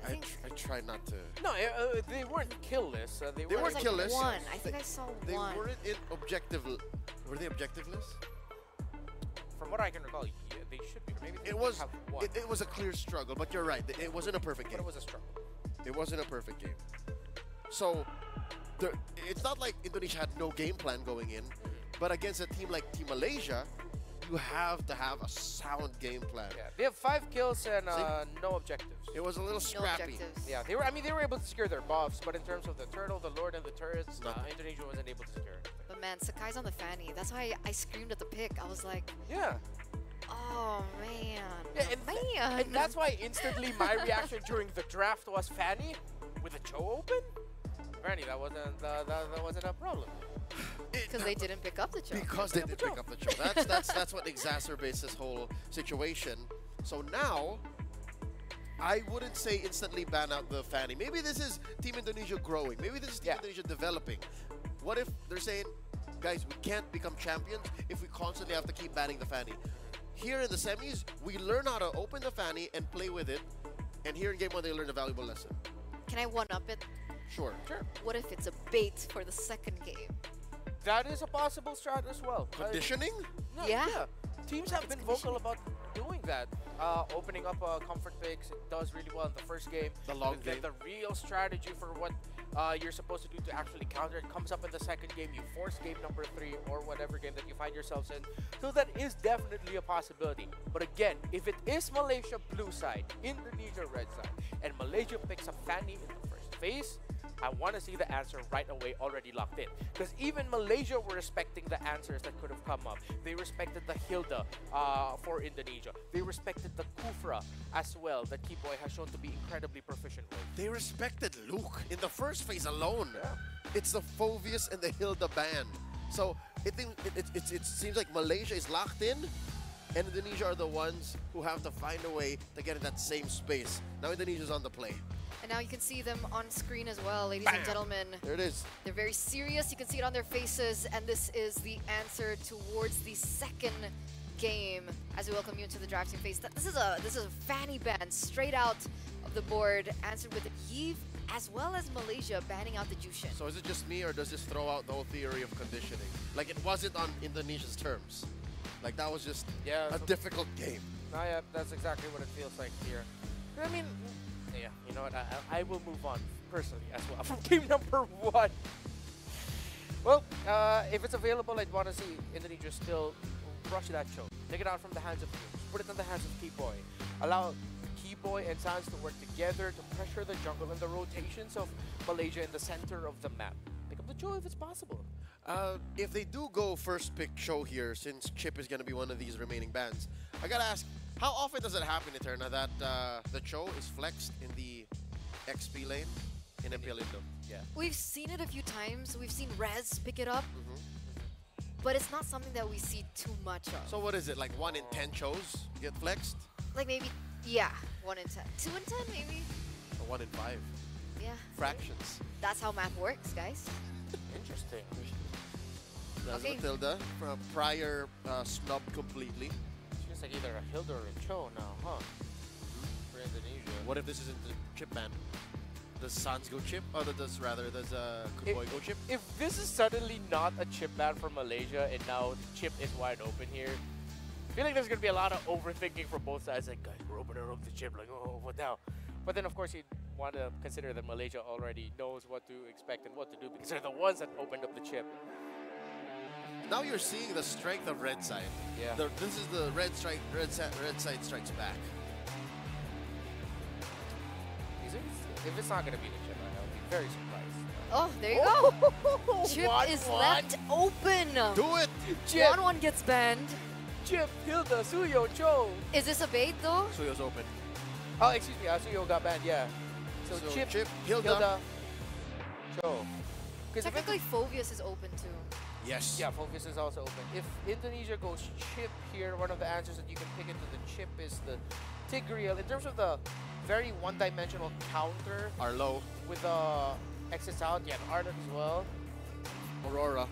I try not to. No, they weren't killless. They weren't like killless. 1. I think I saw 1. They weren't in objective. Were they objectiveless? From what I can recall, yeah, they should be. Maybe they It was. have 1. It was a clear struggle, but you're right. It wasn't a perfect game. But it was a struggle. It wasn't a perfect game. So, it's not like Indonesia had no game plan going in, but against a team like Team Malaysia, you have to have a sound game plan. Yeah, they have 5 kills and no objectives. It was a little No scrappy. objectives. Yeah, they were. I mean, they were able to secure their buffs, but in terms of the turtle, the lord, and the turrets, Indonesia wasn't able to secure. But man, Sakai's on the Fanny. That's why I screamed at the pick. I was like, Yeah. oh man. Yeah, and that's why instantly my reaction during the draft was Fanny with the Cho open. Fanny, that wasn't a problem. Because they didn't pick up the jump. Because they did pick up the choke. That's what exacerbates this whole situation. So now, I wouldn't say instantly ban out the Fanny. Maybe this is Team Indonesia growing. Maybe this is Team Indonesia developing. What if they're saying, guys, we can't become champions if we constantly have to keep banning the Fanny. Here in the semis, we learn how to open the Fanny and play with it. And here in game 1, they learn a valuable lesson. Can I one-up it? Sure. What if it's a bait for the second game? That is a possible strat as well. Conditioning? No, Yeah. Teams have been vocal about doing that. Opening up comfort picks, it does really well in the first game. The long Then game. the real strategy for what you're supposed to do to actually counter it comes up in the second game. You force game number 3 or whatever game that you find yourselves in. So that is definitely a possibility. But again, if it is Malaysia blue side, Indonesia red side, and Malaysia picks up Fanny in the first phase, I want to see the answer right away, already locked in. Because even Malaysia were respecting the answers that could have come up. They respected the Hilda for Indonesia. They respected the Kufra as well, that Keyboy has shown to be incredibly proficient with. They respected Luke in the first phase alone. Yeah. It's the Phoveus and the Hilda ban. So it seems like Malaysia is locked in, and Indonesia are the ones who have to find a way to get in that same space. Now Indonesia's on the play. And now you can see them on screen as well, ladies and gentlemen. There it is. They're very serious. You can see it on their faces. And this is the answer towards the second game as we welcome you into the drafting phase. This is a Fanny ban straight out of the board, answered with Yves as well as Malaysia banning out the Jushin. So is it just me, or does this throw out the whole theory of conditioning? Like, it wasn't on Indonesia's terms. Like, that was just a difficult game. No, yeah, that's exactly what it feels like here. I mean, yeah, you know what? I will move on personally as well from game number 1. Well, if it's available, I'd want to see Indonesia still rush that choke. Take it out from the hands of Hughes. Put it in the hands of Keyboy. Allow Keyboy and Sans to work together to pressure the jungle and the rotations of Malaysia in the center of the map. Pick up the Cho if it's possible. If they do go first pick Cho here, since Chip is going to be one of these remaining bans, I gotta ask, how often does it happen, Eterna, that the Cho is flexed in the XP lane in MPL Indo? Yeah. We've seen it a few times. We've seen Rez pick it up. But it's not something that we see too much of. So what is it, like 1 in 10 Chos get flexed? Like maybe, yeah, 1 in 10. 2 in 10 maybe? Or 1 in 5? Yeah. Fractions. That's how math works, guys. Interesting. That's Okay. Matilda from prior snub completely. Seems like either a Hilda or a Cho now, huh? For Indonesia. What if this isn't the Chip ban? Does Sans go Chip? Or does Kuboy go Chip? If this is suddenly not a chip ban for Malaysia and now the chip is wide open here, I feel like there's going to be a lot of overthinking from both sides. Like, guys, we're opening up the chip. Like, oh, what now? But then, of course, you'd want to consider that Malaysia already knows what to expect and what to do because they're the ones that opened up the chip. Now you're seeing the strength of Red Side. Yeah. This is the Red Side strikes back. If it's not going to be the chip, I'll be very surprised. Oh, there you go. Chip is left open. Do it! Chip! 1-1 gets banned. Chip, Hilda, Suyo, Cho. Is this a bait though? Suyo's open. Oh, excuse me, Suyo got banned, yeah. So Chip, Hilda, Cho. Technically, Phoveus is open too. Yes. Yeah, Focus is also open. If Indonesia goes chip here, one of the answers that you can pick into the chip is the Tigreal. In terms of the very one-dimensional counter Arlo. with exits out, yeah, and Arden as well. Aurora.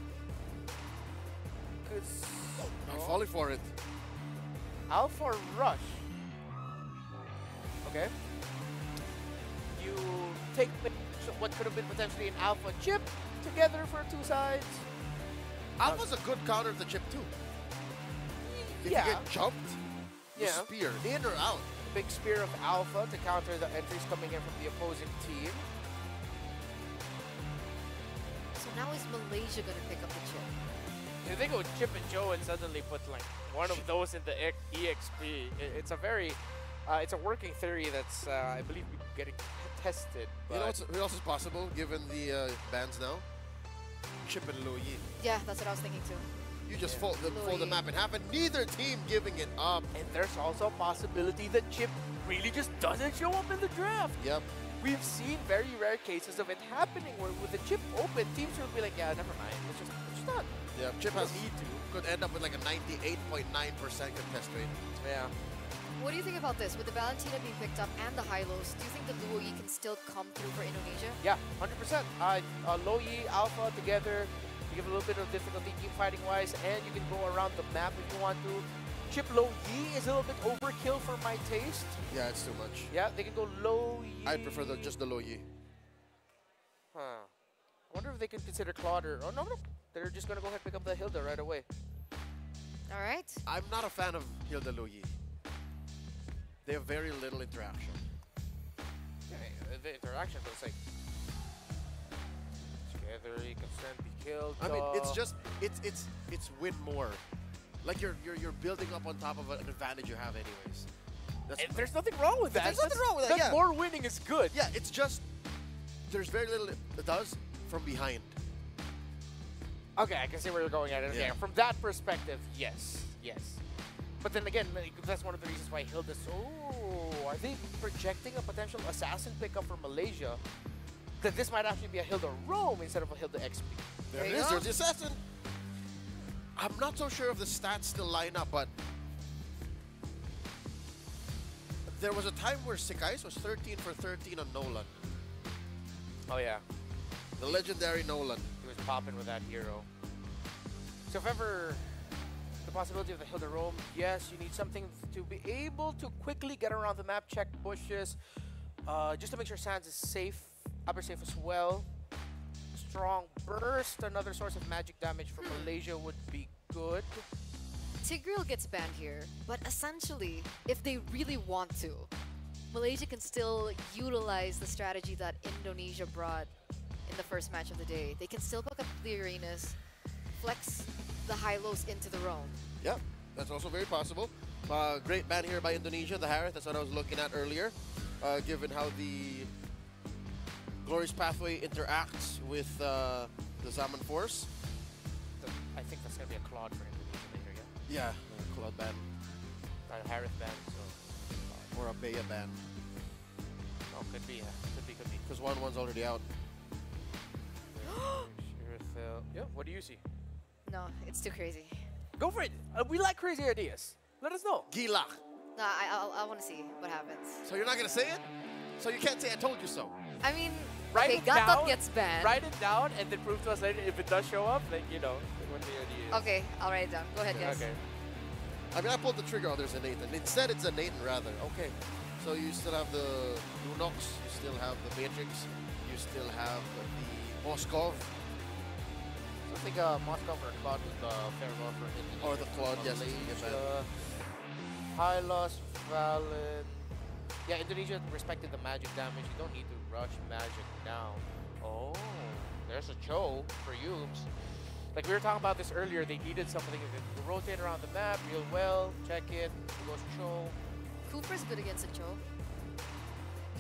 I'm falling for it. Alpha Rush. Okay. You take what could have been potentially an Alpha chip together for 2 sides. Alpha's a good counter to chip too. If Yeah. you get jumped, the Yeah. spear, in or out. Big spear of Alpha to counter the entries coming in from the opposing team. So now is Malaysia going to pick up the chip? If they go Chip and Joe and suddenly put like one of those in the EXP, it's a very, it's a working theory that's, I believe, getting tested. You know what else is possible given the bans now? Chip and Lo Yi. Yeah, that's what I was thinking too. You just fold the map in half, and neither team giving it up. And there's also a possibility that Chip really just doesn't show up in the draft. Yep. We've seen very rare cases of it happening where with the chip open, teams will be like, yeah, never mind. It's just not. Yeah, Chip has need to. could end up with like a 98.9% contest rate. Yeah. What do you think about this? With the Valentina being picked up and the high-lows, do you think the Luo Yi can still come through for Indonesia? Yeah, 100%. Low Yi, Alpha together, you give a little bit of difficulty team fighting-wise, and you can go around the map if you want to. Chip Low Yi is a little bit overkill for my taste. Yeah, it's too much. Yeah, they can go Low Yi. I'd prefer just the Lo Yi. Huh. I wonder if they can consider Clodder. Oh, no. They're just going to go ahead and pick up the Hilda right away. All right. I'm not a fan of Hilda Lo Yi. They have very little interaction. Yeah, the interaction was like together, you can stand, be killed. I mean, it's just it's win more. Like you're building up on top of an advantage you have anyways. And there's nothing wrong with that. There's nothing wrong with that. Yeah. More winning is good. Yeah, it's just there's very little does from behind. Okay, I can see where you're going at it. Yeah. Yeah. From that perspective, yes. But then again, like, that's one of the reasons why Hilda. Oh, are they projecting a potential assassin pickup for Malaysia? That this might actually be a Hilda Rome instead of a Hilda XP. There it is. There's the assassin. I'm not so sure if the stats still line up, but there was a time where Sekais was 13 for 13 on Nolan. Oh yeah, The legendary Nolan. he was popping with that hero. So if ever the possibility of the Hilda Rome, yes, you need something to be able to quickly get around the map, check bushes, just to make sure Sands is safe, upper safe as well. Strong burst, another source of magic damage for Malaysia would be good. Tigreal gets banned here, but essentially, if they really want to, Malaysia can still utilize the strategy that Indonesia brought in the first match of the day. They can still pick up the arenas, flex the high-lows into the roam. Yep, that's also very possible. Great ban here by Indonesia, the Harith. That's what I was looking at earlier. Given how the Glorious Pathway interacts with the Zaman Force. I think that's going to be a Claude for Indonesia later, yeah? Yeah, Cloud ban. Harith ban, so... Or a Bea ban. Oh, could be, yeah. Could be. Because 1-1's already out. Yeah, what do you see? No, it's too crazy. Go for it! We like crazy ideas. Let us know. Gila. No, I want to see what happens. So you're not going to say it? So you can't say I told you so? I mean, Write okay, it down, Gatot gets banned. Write it down and then prove to us later if it does show up, like, you know, when the idea is. Okay, I'll write it down. Go ahead, guys. Okay. I mean, I pulled the trigger. Oh, there's a Nathan. Instead, it's a Nathan, rather. Okay. So you still have the Lunox. You still have the Matrix. You still have the Moskov. I think Moscow or Claude was the fair one for Indonesia. Or the Claude, yes. Malaysia. Hylos, Valen. Yeah, Indonesia respected the magic damage. You don't need to rush magic now. Oh, there's a Cho for Yubes. Like we were talking about this earlier, they needed something to rotate around the map real well, check it, goes Cho. Cooper's good against a Cho.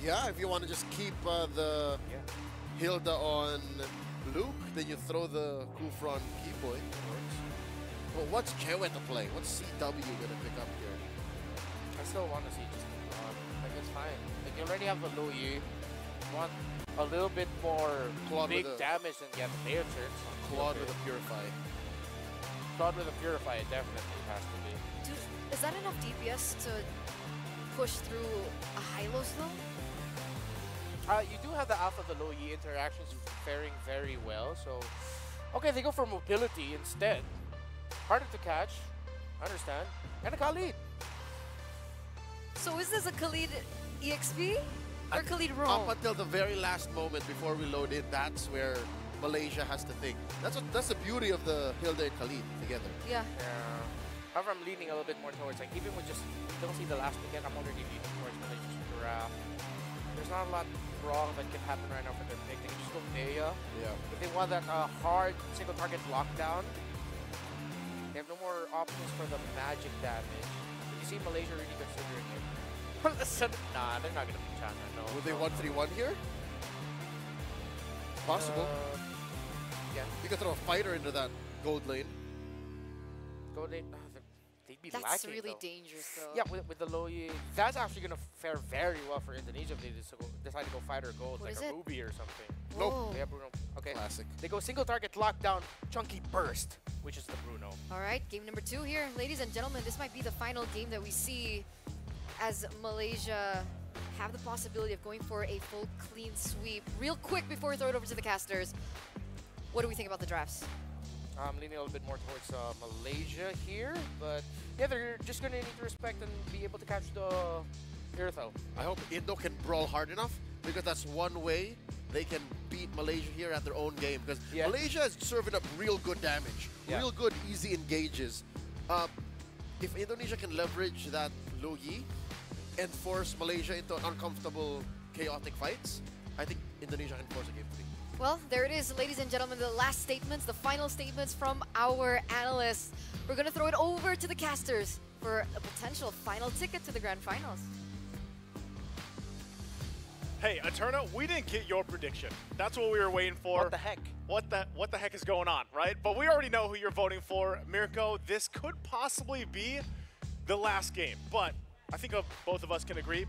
Yeah, if you want to just keep the Hilda on Luke, then you throw the Kufra on Keyboy. It works. But what's Chewet to play? What's CW going to pick up here? I still want to see just Claude. Like it's fine. Like you already have the Lo Yi. Want a little bit more Claude big with a- damage than get the Matrix. Claude with a Purify. Claude with a Purify, it definitely has to be. Dude, is that enough DPS to push through a high-lows though? You do have the Alpha, the Lo Yi interactions faring very well, so... Okay, they go for mobility instead. Harder to catch, I understand. And a Khalid. So is this a Khalid EXP or Khalid Rome? Up until the very last moment before we load in, that's where Malaysia has to think. That's the beauty of the Hilda and Khalid together. Yeah. However, I'm leaning a little bit more towards, like, even with just, don't see the last weekend, I'm already leaning towards Malaysia's draft. There's not a lot wrong that can happen right now for their pick. They can just go Bea. Yeah. If they want that hard single target lockdown, they have no more options for the magic damage. You see Malaysia really considering it. Nah, they're not gonna beat China, no. Would they 1-3-1 here? Possible. Yeah. You could throw a fighter into that gold lane. Go late. They'd be That's lacking, really though. dangerous though. Yeah, with the Lo Yi, that's actually gonna fare very well for Indonesia if they decide to go fighter gold, What like is a it? Ruby or something. Whoa. Yeah, Bruno. Okay. Classic. They go single target lockdown, chunky burst, which is the Bruno. All right, game number 2 here. Ladies and gentlemen, this might be the final game that we see as Malaysia have the possibility of going for a full clean sweep. Real quick before we throw it over to the casters, what do we think about the drafts? I'm leaning a little bit more towards Malaysia here, but yeah, they're just gonna need to respect and be able to catch the Earthel. I hope Indo can brawl hard enough, because that's one way they can beat Malaysia here at their own game. Because Malaysia is serving up real good damage, real good easy engages. If Indonesia can leverage that Lo Yi and force Malaysia into uncomfortable, chaotic fights, I think Indonesia can force a game 3. Well, there it is, ladies and gentlemen, the last statements, the final statements from our analysts. We're going to throw it over to the casters for a potential final ticket to the grand finals. Hey, Eterna, we didn't get your prediction. That's what we were waiting for. What the heck? What the heck is going on, right? But we already know who you're voting for. Mirko, this could possibly be the last game. But I think both of us can agree,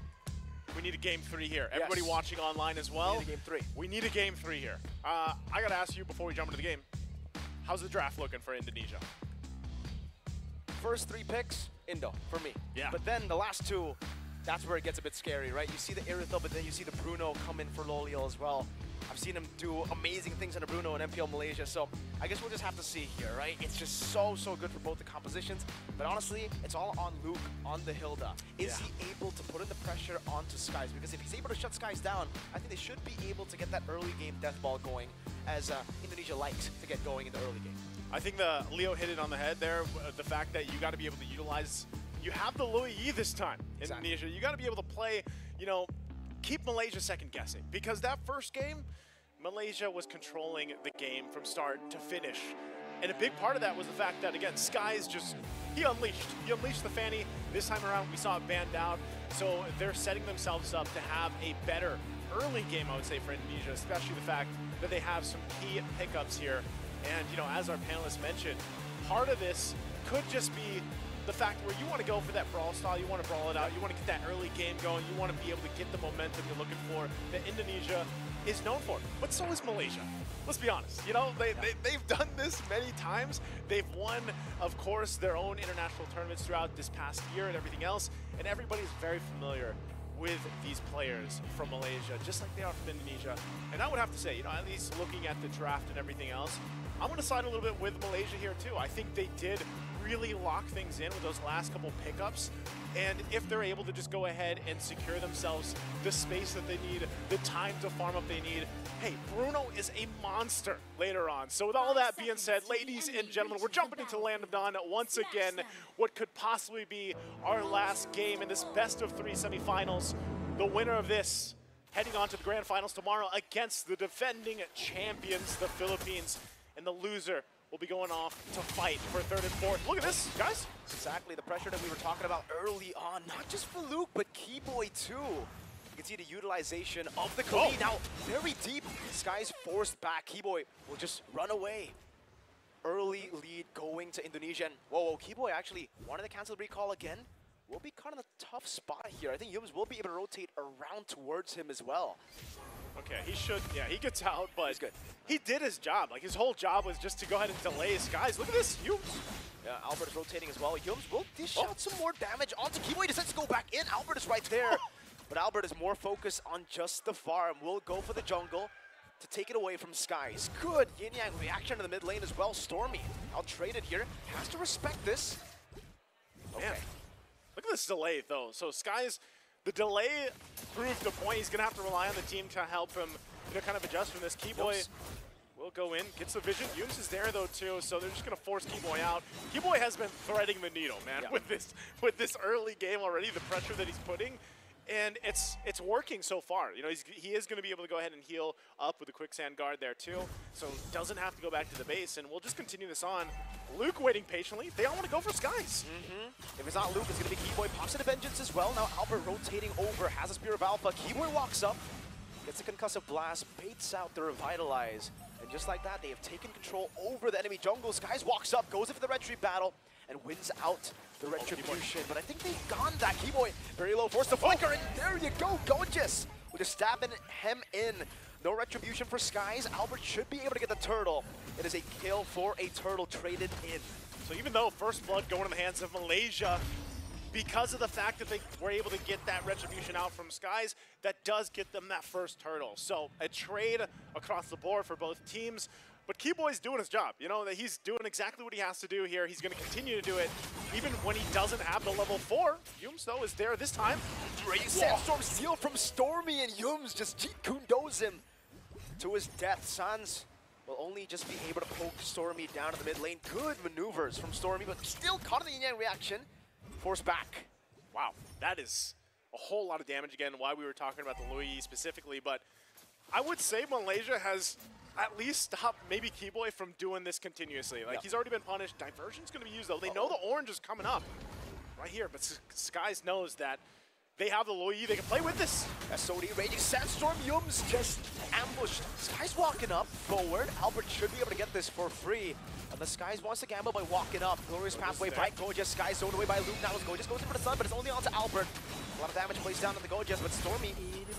we need a game 3 here. Yes. Everybody watching online as well. We need a game 3. We need a game 3 here. I got to ask you before we jump into the game, how's the draft looking for Indonesia? First 3 picks, Indo, for me. Yeah. But then the last 2, that's where it gets a bit scary, right? You see the Irithel, but then you see the Bruno come in for Loliel as well. I've seen him do amazing things under Bruno in MPL Malaysia, so I guess we'll just have to see here, right? It's just so good for both the compositions, but honestly, it's all on Luke, on the Hilda. Is he able to put in the pressure onto Skies? Because if he's able to shut Skies down, I think they should be able to get that early game death ball going, as Indonesia likes to get going in the early game. I think Leo hit it on the head there. The fact that you got to be able to utilize, you have the Louis Yi this time, Indonesia. You got to be able to play, you know, keep Malaysia second guessing, because that first game, Malaysia was controlling the game from start to finish. And a big part of that was the fact that, again, Skies just, he unleashed the Fanny. This time around, we saw it banned out. So they're setting themselves up to have a better early game, I would say, for Indonesia, especially the fact that they have some key pickups here. And, you know, as our panelists mentioned, part of this could just be the fact where you want to go for that brawl style, you want to brawl it out, you want to get that early game going, you want to be able to get the momentum you're looking for that Indonesia is known for. But so is Malaysia. Let's be honest. You know, they've done this many times. They've won, of course, their own international tournaments throughout this past year and everything else, and everybody's very familiar with these players from Malaysia, just like they are from Indonesia. And I would have to say, you know, at least looking at the draft and everything else, I'm going to side a little bit with Malaysia here too. I think they did really lock things in with those last couple pickups. And if they're able to just go ahead and secure themselves the space that they need, the time to farm up they need, hey, Bruno is a monster later on. So with all that being said, ladies and gentlemen, we're jumping into the Land of Dawn once again. What could possibly be our last game in this best of 3 semifinals. The winner of this heading on to the grand finals tomorrow against the defending champions, the Philippines. And the loser will be going off to fight for 3rd and 4th. Look at this, guys. Exactly, the pressure that we were talking about early on, not just for Luke, but Keyboy too. You can see the utilization of the Kali. Now, very deep. Skies forced back. Keyboy will just run away. Early lead going to Indonesia. And whoa, Keyboy actually wanted to cancel the recall again. Will be kind of a tough spot here. I think Yums will be able to rotate around towards him as well. Okay, he should, yeah, he gets out, but he's good. He did his job. Like, his whole job was just to go ahead and delay Skies. Look at this, Yums. Yeah, Albert is rotating as well. Yums will dish out some more damage onto Keyboy. He decides to go back in. Albert is right there. But Albert is more focused on just the farm. Will go for the jungle to take it away from Skies. Good yin-yang reaction to the mid lane as well. Stormy, out-traded here. Has to respect this. Okay. Man. Look at this delay, though. So Skies, the delay proved the point. He's going to have to rely on the team to help him, you know, kind of adjust from this. Keyboy will go in, gets the vision. Yums is there, though, too, so they're just going to force Keyboy out. Keyboy has been threading the needle, man, with this early game already, the pressure that he's putting. And it's working so far. You know, he is going to be able to go ahead and heal up with a quicksand guard there, too. So doesn't have to go back to the base, and we'll just continue this on. Luke waiting patiently. They all want to go for Skies. If it's not Luke, it's going to be Keyboy. Pops into Vengeance as well. Now Albert rotating over, has a Spear of Alpha. Keyboy walks up, gets a Concussive Blast, baits out the Revitalize. And just like that, they have taken control over the enemy jungle. Skies walks up, goes in for the Red Tree battle, and wins out the Retribution. But I think they've gone that. Keyboy, very low, forced to flicker, and there you go, gorgeous. With a stab and hem in. No Retribution for Skies. Albert should be able to get the turtle. It is a kill for a turtle traded in. So even though First Blood going in the hands of Malaysia, because of the fact that they were able to get that Retribution out from Skies, that does get them that first turtle. So a trade across the board for both teams. But Keyboy's doing his job. You know, that he's doing exactly what he has to do here. He's going to continue to do it, even when he doesn't have the level 4. Yums, though, is there this time. Sandstorm steal from Stormy, and Yums just Jeet Kundo's him to his death. Sans will only just be able to poke Stormy down to the mid lane. Good maneuvers from Stormy, but still caught in the yin-yang reaction. Force back. Wow, that is a whole lot of damage again, why we were talking about the Louis specifically, but I would say Malaysia has at least stopped maybe Keyboy from doing this continuously. Like, he's already been punished. Diversion's going to be used, though. They know the orange is coming up right here, but Skies knows that They have the low E. They can play with this. SOD Raging Sandstorm. Yums just ambushed. Skies walking up forward. Albert should be able to get this for free. And the Skies wants to gamble by walking up. Glorious pathway, Bright Gorgeous. Skies zoned away by Luke. Now as Gorgeous goes in for the sun, but it's only on to Albert. A lot of damage placed down on the Gorgeous, but Stormy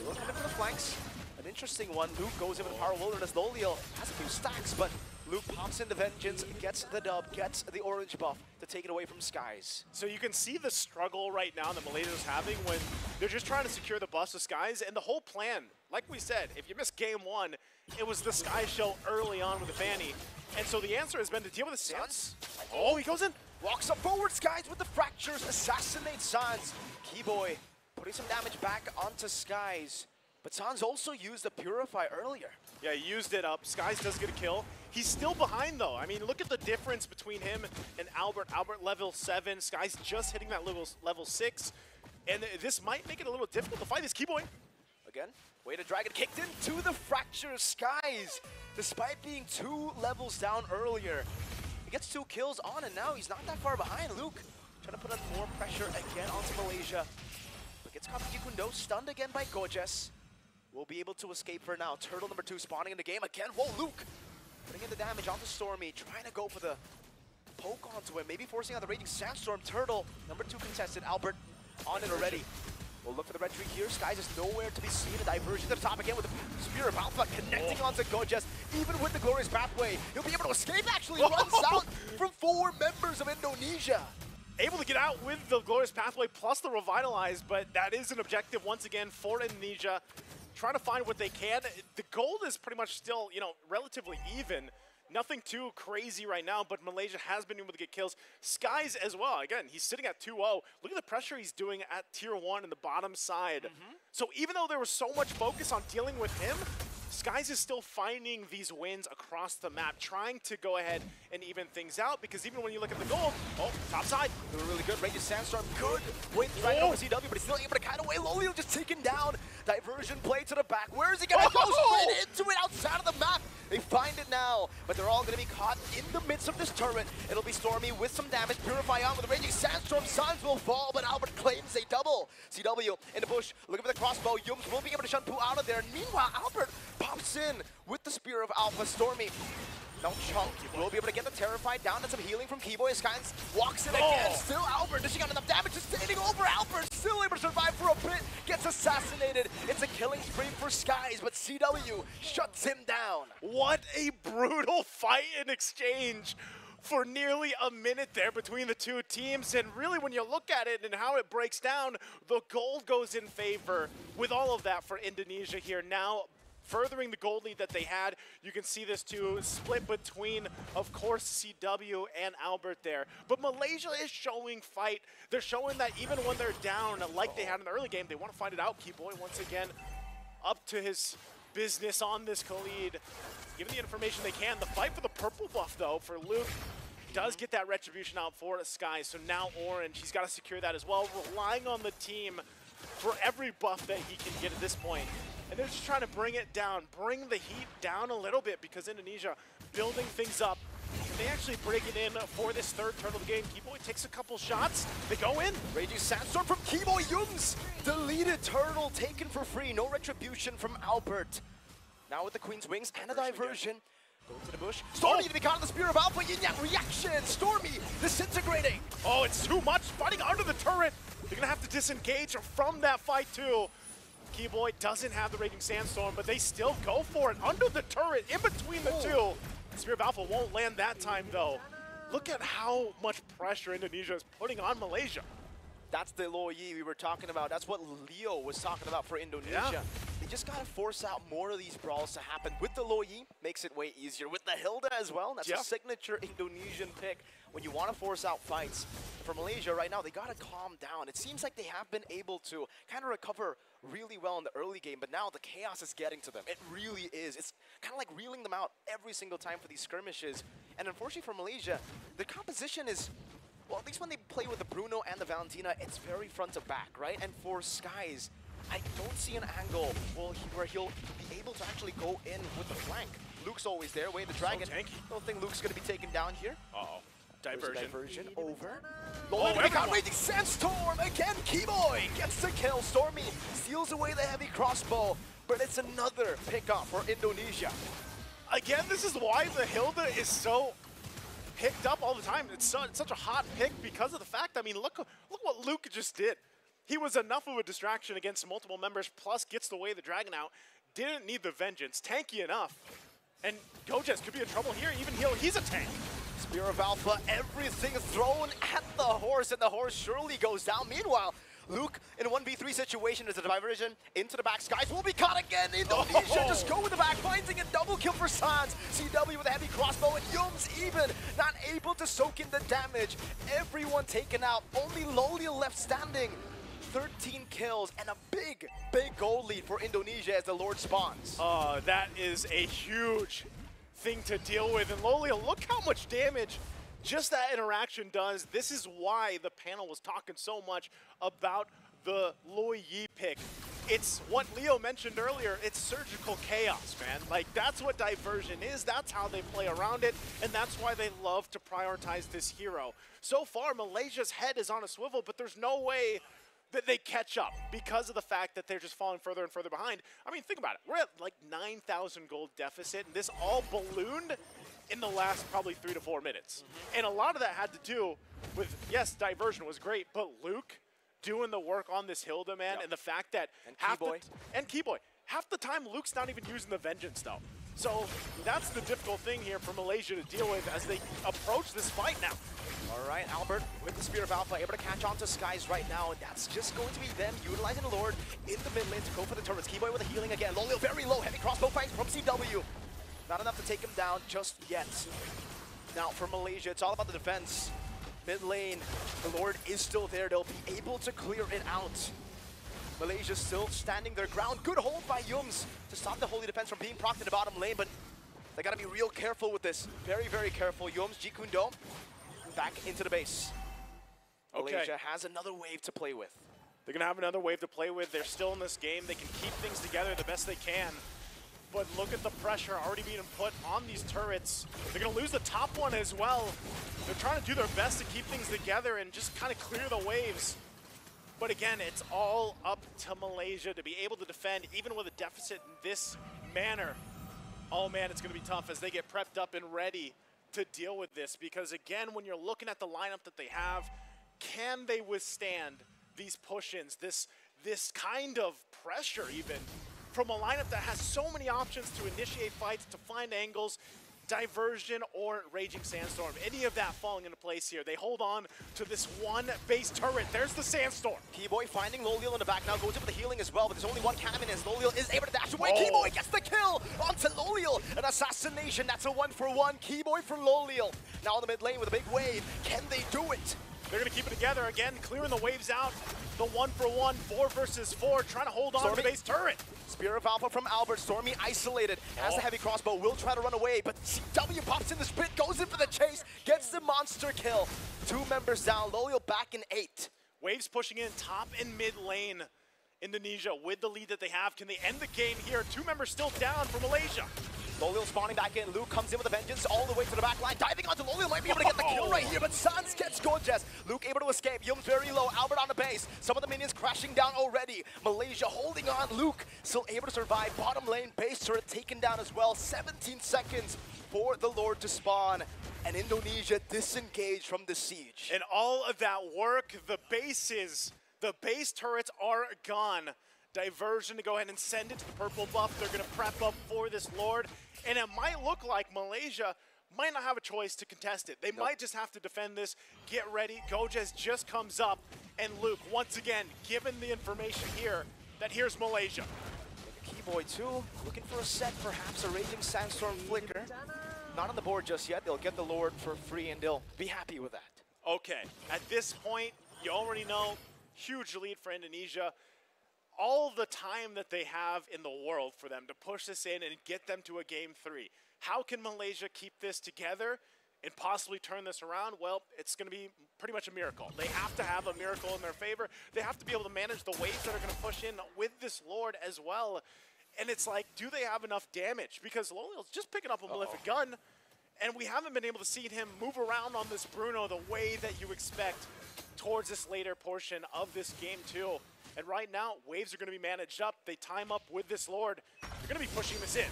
goes in for the flanks. An interesting one. Luke goes in with Power Wilderness. Lolio has a few stacks, but Luke pops into Vengeance, gets the dub, gets the orange buff to take it away from Skies. So you can see the struggle right now that Malaysia's having when they're just trying to secure the bus with Skies. And the whole plan, like we said, if you missed game one, it was the Sky show early on with the Fanny. And so the answer has been to deal with the Sans. Oh, he goes in. Walks up forward, Skies with the fractures, assassinates Sans. Keyboy putting some damage back onto Skies. But Sans also used the Purify earlier. Yeah, he used it up. Skies does get a kill. He's still behind, though. I mean, look at the difference between him and Albert. Albert level 7. Skies just hitting that level 6. And this might make it a little difficult to fight this Keyboy. Again, way to drag it, kicked into the fracture. Skies, despite being 2 levels down earlier, he gets 2 kills on, and now he's not that far behind. Luke trying to put on more pressure again onto Malaysia. But gets caught with Yukundo, stunned again by Gorgeous. Will be able to escape for now. Turtle number 2 spawning in the game again. Whoa, Luke putting in the damage onto Stormy, trying to go for the poke onto him, maybe forcing out the Raging Sandstorm. Turtle number 2 contested. Albert on it already. We'll look for the red tree here. Skies is nowhere to be seen. A diversion to the top again with the Spear of Alpha connecting onto Gorgeous. Even with the Glorious Pathway, he'll be able to escape. Actually runs out from 4 members of Indonesia. Able to get out with the Glorious Pathway plus the Revitalize, but that is an objective once again for Indonesia. Trying to find what they can. The gold is pretty much still, you know, relatively even. Nothing too crazy right now, but Malaysia has been able to get kills. Skies as well. Again, he's sitting at 2-0. Look at the pressure he's doing at tier 1 in the bottom side. So even though there was so much focus on dealing with him, Skies is still finding these wins across the map, trying to go ahead and even things out, because even when you look at the gold, oh, top side. Doing really good. Raging Sandstorm, good. Wait, dragging over CW, but he's still able to kite away. Lolio just taken down. Diversion play to the back. Where is he going to go? Straight into it outside of the map. They find it now, but they're all going to be caught in the midst of this turret. It'll be Stormy with some damage. Purify on with the Raging Sandstorm. Suns will fall, but Albert claims a double. CW in the bush, looking for the crossbow. Yums will be able to shun Pooh out of there. Meanwhile, Albert pops in with the Spear of Alpha. Stormy, no chunk. Will be able to get the Terrified down and some healing from Keyboy. Skies walks in again. Still Albert dishing out enough damage. Just standing over Albert. Still able to survive for a bit. Gets assassinated. It's a killing spree for Skies, but CW shuts him down. What a brutal fight in exchange for nearly a minute there between the two teams. And really, when you look at it and how it breaks down, the gold goes in favor with all of that for Indonesia here. Now, furthering the gold lead that they had, you can see this too, split between, of course, CW and Albert there. But Malaysia is showing fight. They're showing that even when they're down, like they had in the early game, they want to fight it out. Keyboy, once again, up to his business on this Khalid. Given the information they can. The fight for the purple buff, though, for Luke, does get that retribution out for Sky. So now Orange, he's got to secure that as well, relying on the team for every buff that he can get at this point. And they're just trying to bring it down, bring the heat down a little bit, because Indonesia building things up. Can they actually break it in for this third turn of the game? Keyboy takes a couple shots. They go in. Raging Sandstorm from Keyboy. Yums. Deleted Turtle taken for free. No retribution from Albert. Now with the Queen's Wings and a diversion. Go to the bush. Stormy to be caught in the Spear of Alpha. Yin-Yang reaction. Stormy disintegrating. Oh, it's too much. Fighting under the turret. They're going to have to disengage from that fight too. Keyboy doesn't have the Raging Sandstorm, but they still go for it under the turret, in between the two. Spear of Alpha won't land that time, though. Look at how much pressure Indonesia is putting on Malaysia. That's the Lo Yi we were talking about. That's what Leo was talking about for Indonesia. Yeah. They just got to force out more of these brawls to happen. With the Lo Yi, makes it way easier. With the Hilda as well, that's a signature Indonesian pick when you want to force out fights. For Malaysia right now, they got to calm down. It seems like they have been able to kind of recover really well in the early game, but now the chaos is getting to them. It really is. It's kind of like reeling them out every single time for these skirmishes. And unfortunately for Malaysia, the composition is, well, at least when they play with the Bruno and the Valentina, it's very front to back, right? And for Skies, I don't see an angle where he'll be able to actually go in with the flank. Luke's always there, way the dragon. So tanky. Don't think Luke's going to be taken down here. Uh-oh. Diversion. Over. Oh, We got everyone. Raging Sandstorm again. Keyboy gets the kill. Stormy steals away the heavy crossbow, but it's another pickup for Indonesia. Again, this is why the Hilda is so picked up all the time. It's such a hot pick because of the fact, I mean, look what Luke just did. He was enough of a distraction against multiple members, plus gets the way the dragon out. Didn't need the vengeance. Tanky enough. And Gojes could be in trouble here. Even he's a tank. Spear of Alpha, everything thrown at the horse, and the horse surely goes down. Meanwhile, Luke in a 1v3 situation is a diversion into the back. Skies will be caught again. Indonesia just go with the back, finding a double kill for Sans. CW with a heavy crossbow, and Yums even not able to soak in the damage. Everyone taken out, only Loliel left standing. 13 kills and a big goal lead for Indonesia as the Lord spawns. That is a huge thing to deal with. And Loliel, look how much damage just that interaction does. This is why the panel was talking so much about the Loi Yi pick. It's what Leo mentioned earlier. It's surgical chaos, man. Like, that's what Diversion is. That's how they play around it. And that's why they love to prioritize this hero. So far, Malaysia's head is on a swivel, but there's no way that they catch up because of the fact that they're just falling further and further behind. I mean, think about it. We're at like 9,000 gold deficit, and this all ballooned in the last probably 3 to 4 minutes. And a lot of that had to do with, yes, Diversion was great, but Luke doing the work on this Hilda, man, and the fact that Keyboy. Half the time, Luke's not even using the Vengeance, though. So that's the difficult thing here for Malaysia to deal with as they approach this fight now. All right, Albert with the Spear of Alpha, able to catch on to Skies right now, and that's just going to be them utilizing the Lord in the mid lane to go for the turrets. Keyboy with a healing again. Loliel very low, heavy crossbow fights from CW. Not enough to take him down just yet. Now for Malaysia, it's all about the defense. Mid lane, the Lord is still there. They'll be able to clear it out. Malaysia still standing their ground. Good hold by Yums to stop the Holy Defense from being procced in the bottom lane, but they gotta be real careful with this. Very, very careful. Yums, Jikundo, back into the base. Okay. Malaysia has another wave to play with. They're gonna have another wave to play with. They're still in this game. They can keep things together the best they can. But look at the pressure already being put on these turrets. They're gonna lose the top one as well. They're trying to do their best to keep things together and just kind of clear the waves. But again, it's all up to Malaysia to be able to defend, even with a deficit in this manner. Oh man, it's gonna be tough as they get prepped up and ready to deal with this. Because again, when you're looking at the lineup that they have, can they withstand these push-ins, this kind of pressure even, from a lineup that has so many options to initiate fights, to find angles, Diversion or Raging Sandstorm, any of that falling into place here. They hold on to this one base turret. There's the Sandstorm. Keyboy finding Loliel in the back now, goes in for the healing as well, but there's only one cannon as Loliel is able to dash away. Oh. Keyboy gets the kill onto Loliel. An assassination, that's a 1-for-1. Keyboy for Loliel. Now in the mid lane with a big wave. Can they do it? They're gonna keep it together again, clearing the waves out. The 1-for-1, 4 versus 4, trying to hold on to the base turret. Spear of Alpha from Albert. Stormy isolated. Has the heavy crossbow. Will try to run away, but CW pops in the split, goes in for the chase, gets the monster kill. 2 members down. Loliel back in 8. Waves pushing in top and mid lane. Indonesia with the lead that they have. Can they end the game here? 2 members still down for Malaysia. Loliel spawning back in. Luke comes in with a vengeance all the way to the back line. Diving onto Loliel, might be able to get the kill right here, but Sans gets Gorgeous. Luke able to escape. Yums very low. Albert on the base. Some of the minions crashing down already. Malaysia holding on. Luke still able to survive. Bottom lane base turret taken down as well. 17 seconds for the Lord to spawn. And Indonesia disengaged from the siege. And all of that work, the base turrets are gone. Diversion to go ahead and send it to the purple buff. They're going to prep up for this Lord. And it might look like Malaysia might not have a choice to contest it. They might just have to defend this, get ready. Gojes just comes up. And Luke, once again, given the information here, that here's Malaysia. Keyboy too, looking for a set, perhaps a Raging Sandstorm flicker. Not on the board just yet. They'll get the Lord for free and they'll be happy with that. Okay, at this point, you already know, huge lead for Indonesia. All the time that they have in the world for them to push this in and get them to a game 3. How can Malaysia keep this together and possibly turn this around? Well, it's going to be pretty much a miracle. They have to have a miracle in their favor. They have to be able to manage the waves that are going to push in with this Lord as well. And it's like, do they have enough damage? Because Loliel's just picking up a malefic gun, And we haven't been able to see him move around on this Bruno the way that you expect towards this later portion of this game too. And right now, waves are going to be managed up. They time up with this Lord. They're going to be pushing this in.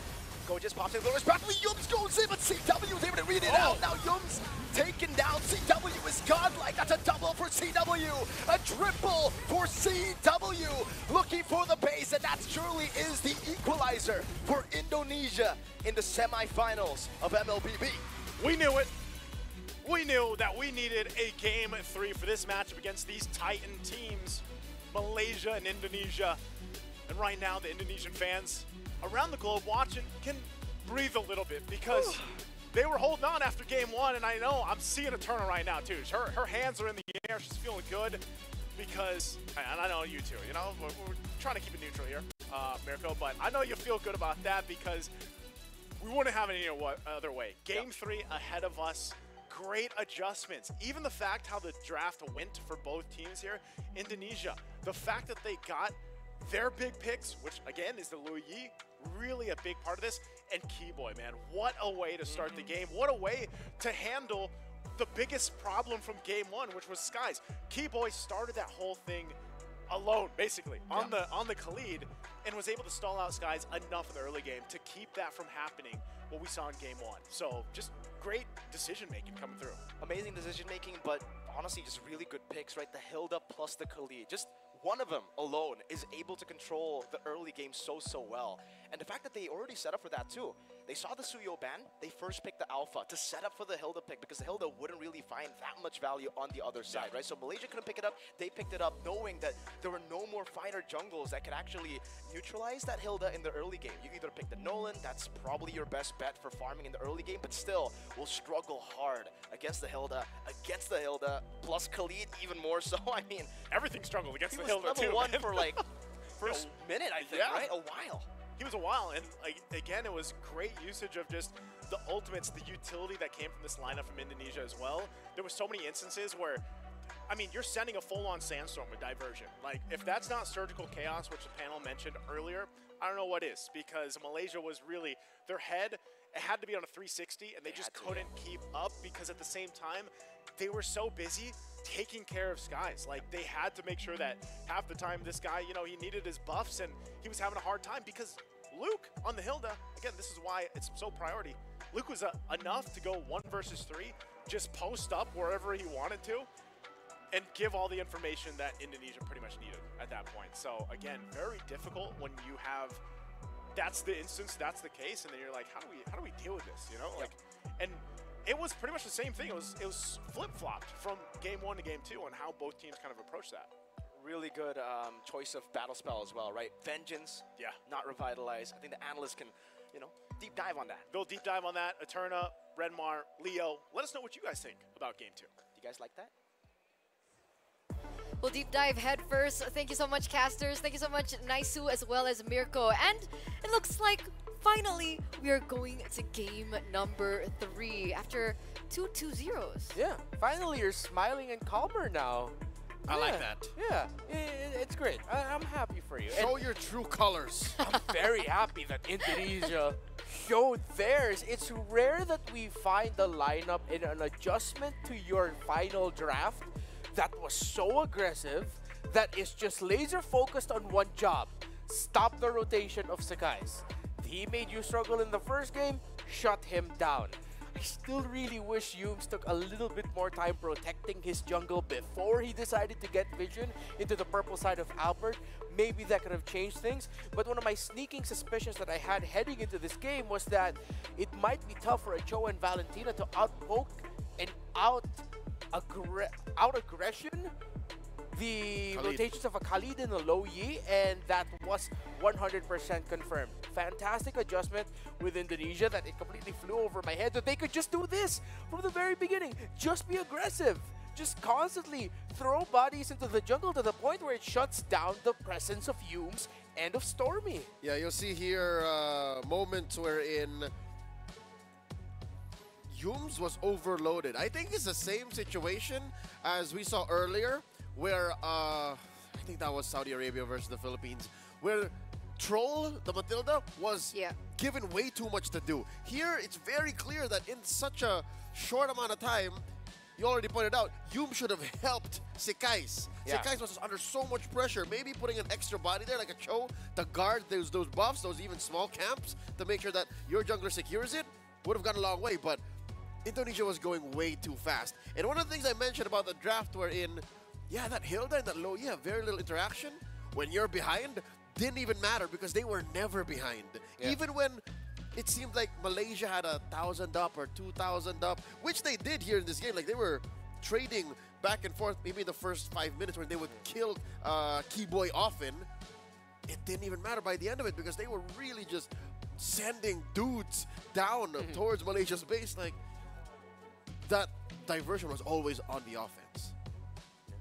Go just pops in, Lewis properly. Yums goes in, but CW is able to read it out. Now Yums taken down. CW is godlike. That's a double for CW. A triple for CW. Looking for the base, and that surely is the equalizer for Indonesia in the semifinals of MLBB. We knew it. We knew that we needed a Game 3 for this matchup against these Titan teams, Malaysia and Indonesia. And right now, the Indonesian fans around the globe watching can breathe a little bit because they were holding on after Game 1, and I know I'm seeing a turn right now too. Her hands are in the air. She's feeling good because, and I know you too, you know, we're trying to keep it neutral here, Mirko, but I know you feel good about that because we wouldn't have it any other way. Game 3 ahead of us. Great adjustments. Even the fact how the draft went for both teams here, Indonesia, the fact that they got their big picks, which again is the Lui, really a big part of this, and Keyboy, man, what a way to start the game. What a way to handle the biggest problem from Game 1, which was Skies. Keyboy started that whole thing alone, basically, on the Khalid, and was able to stall out Skies enough in the early game to keep that from happening, what we saw in Game 1. So just great decision-making coming through. Amazing decision-making, but honestly, just really good picks, right? The Hilda plus the Khalid. Just one of them alone is able to control the early game so well. And the fact that they already set up for that too. They saw the Suyo ban, they first picked the Alpha to set up for the Hilda pick because the Hilda wouldn't really find that much value on the other side, right? So Malaysia couldn't pick it up, they picked it up knowing that there were no more fighter jungles that could actually neutralize that Hilda in the early game. You either pick the Nolan, that's probably your best bet for farming in the early game, but still will struggle hard against the Hilda, plus Khalid even more so. I mean, everything struggled against the Hilda level too. One for like first minute, I think, right? A while. He was a while, and again, it was great usage of just the ultimates, the utility that came from this lineup from Indonesia as well. There were so many instances where, I mean, you're sending a full-on sandstorm with diversion. Like, if that's not surgical chaos, which the panel mentioned earlier, I don't know what is, because Malaysia was really, their head, it had to be on a 360, and they just couldn't keep up because at the same time, they were so busy taking care of Skies. Like, they had to make sure that half the time this guy, you know, he needed his buffs, and he was having a hard time because Luke on the Hilda, again, this is why it's so priority. Luke was enough to go 1 versus 3, just post up wherever he wanted to, and give all the information that Indonesia pretty much needed at that point. So again, very difficult when you have, that's the instance, that's the case, and then you're like, how do we deal with this, you know? Like, and it was pretty much the same thing. It was flip-flopped from Game 1 to Game 2 on how both teams kind of approached that. Really good choice of battle spell as well, right? Vengeance, not Revitalize. I think the analysts can, you know, deep dive on that. They'll deep dive on that. Eterna, Redmar, Leo. Let us know what you guys think about Game 2. Do you guys like that? We'll deep dive head first. Thank you so much, casters. Thank you so much, Naisu, as well as Mirko. And it looks like finally we are going to game number 3 after 2 2-0s. Yeah, finally you're smiling and calmer now. I like that. Yeah, it's great. I'm happy for you. Show your true colors. I'm very happy that Indonesia showed theirs. It's rare that we find the lineup in an adjustment to your final draft that was so aggressive, that is just laser focused on one job: stop the rotation of Sakai's. He made you struggle in the first game, shut him down. I still really wish Yums took a little bit more time protecting his jungle before he decided to get vision into the purple side of Albert. Maybe that could have changed things, but one of my sneaking suspicions that I had heading into this game was that it might be tough for Joe and Valentina to outpoke and out-aggression the Khalid. rotations of a Khalid and a Low Yi, and that was 100% confirmed. Fantastic adjustment with Indonesia that it completely flew over my head, that they could just do this from the very beginning. Just be aggressive. Just constantly throw bodies into the jungle to the point where it shuts down the presence of Yums and of Stormy. Yeah, you'll see here moments wherein Yums was overloaded. I think it's the same situation as we saw earlier, where I think that was Saudi Arabia versus the Philippines, where Troll, the Matilda, was given way too much to do. Here, it's very clear that in such a short amount of time, you already pointed out, Yum should have helped Sekais. Sekais was under so much pressure. Maybe putting an extra body there, like a Cho, to guard those buffs, those even small camps, to make sure that your jungler secures it, would have gone a long way. But Indonesia was going way too fast. And one of the things I mentioned about the draft wherein, that Hilda and that Low Yi have very little interaction. When you're behind, didn't even matter because they were never behind. Even when it seemed like Malaysia had 1,000 up or 2,000 up, which they did here in this game. Like, they were trading back and forth maybe in the first 5 minutes where they would kill Keyboy often. It didn't even matter by the end of it because they were really just sending dudes down towards Malaysia's base. Like, that diversion was always on the offense.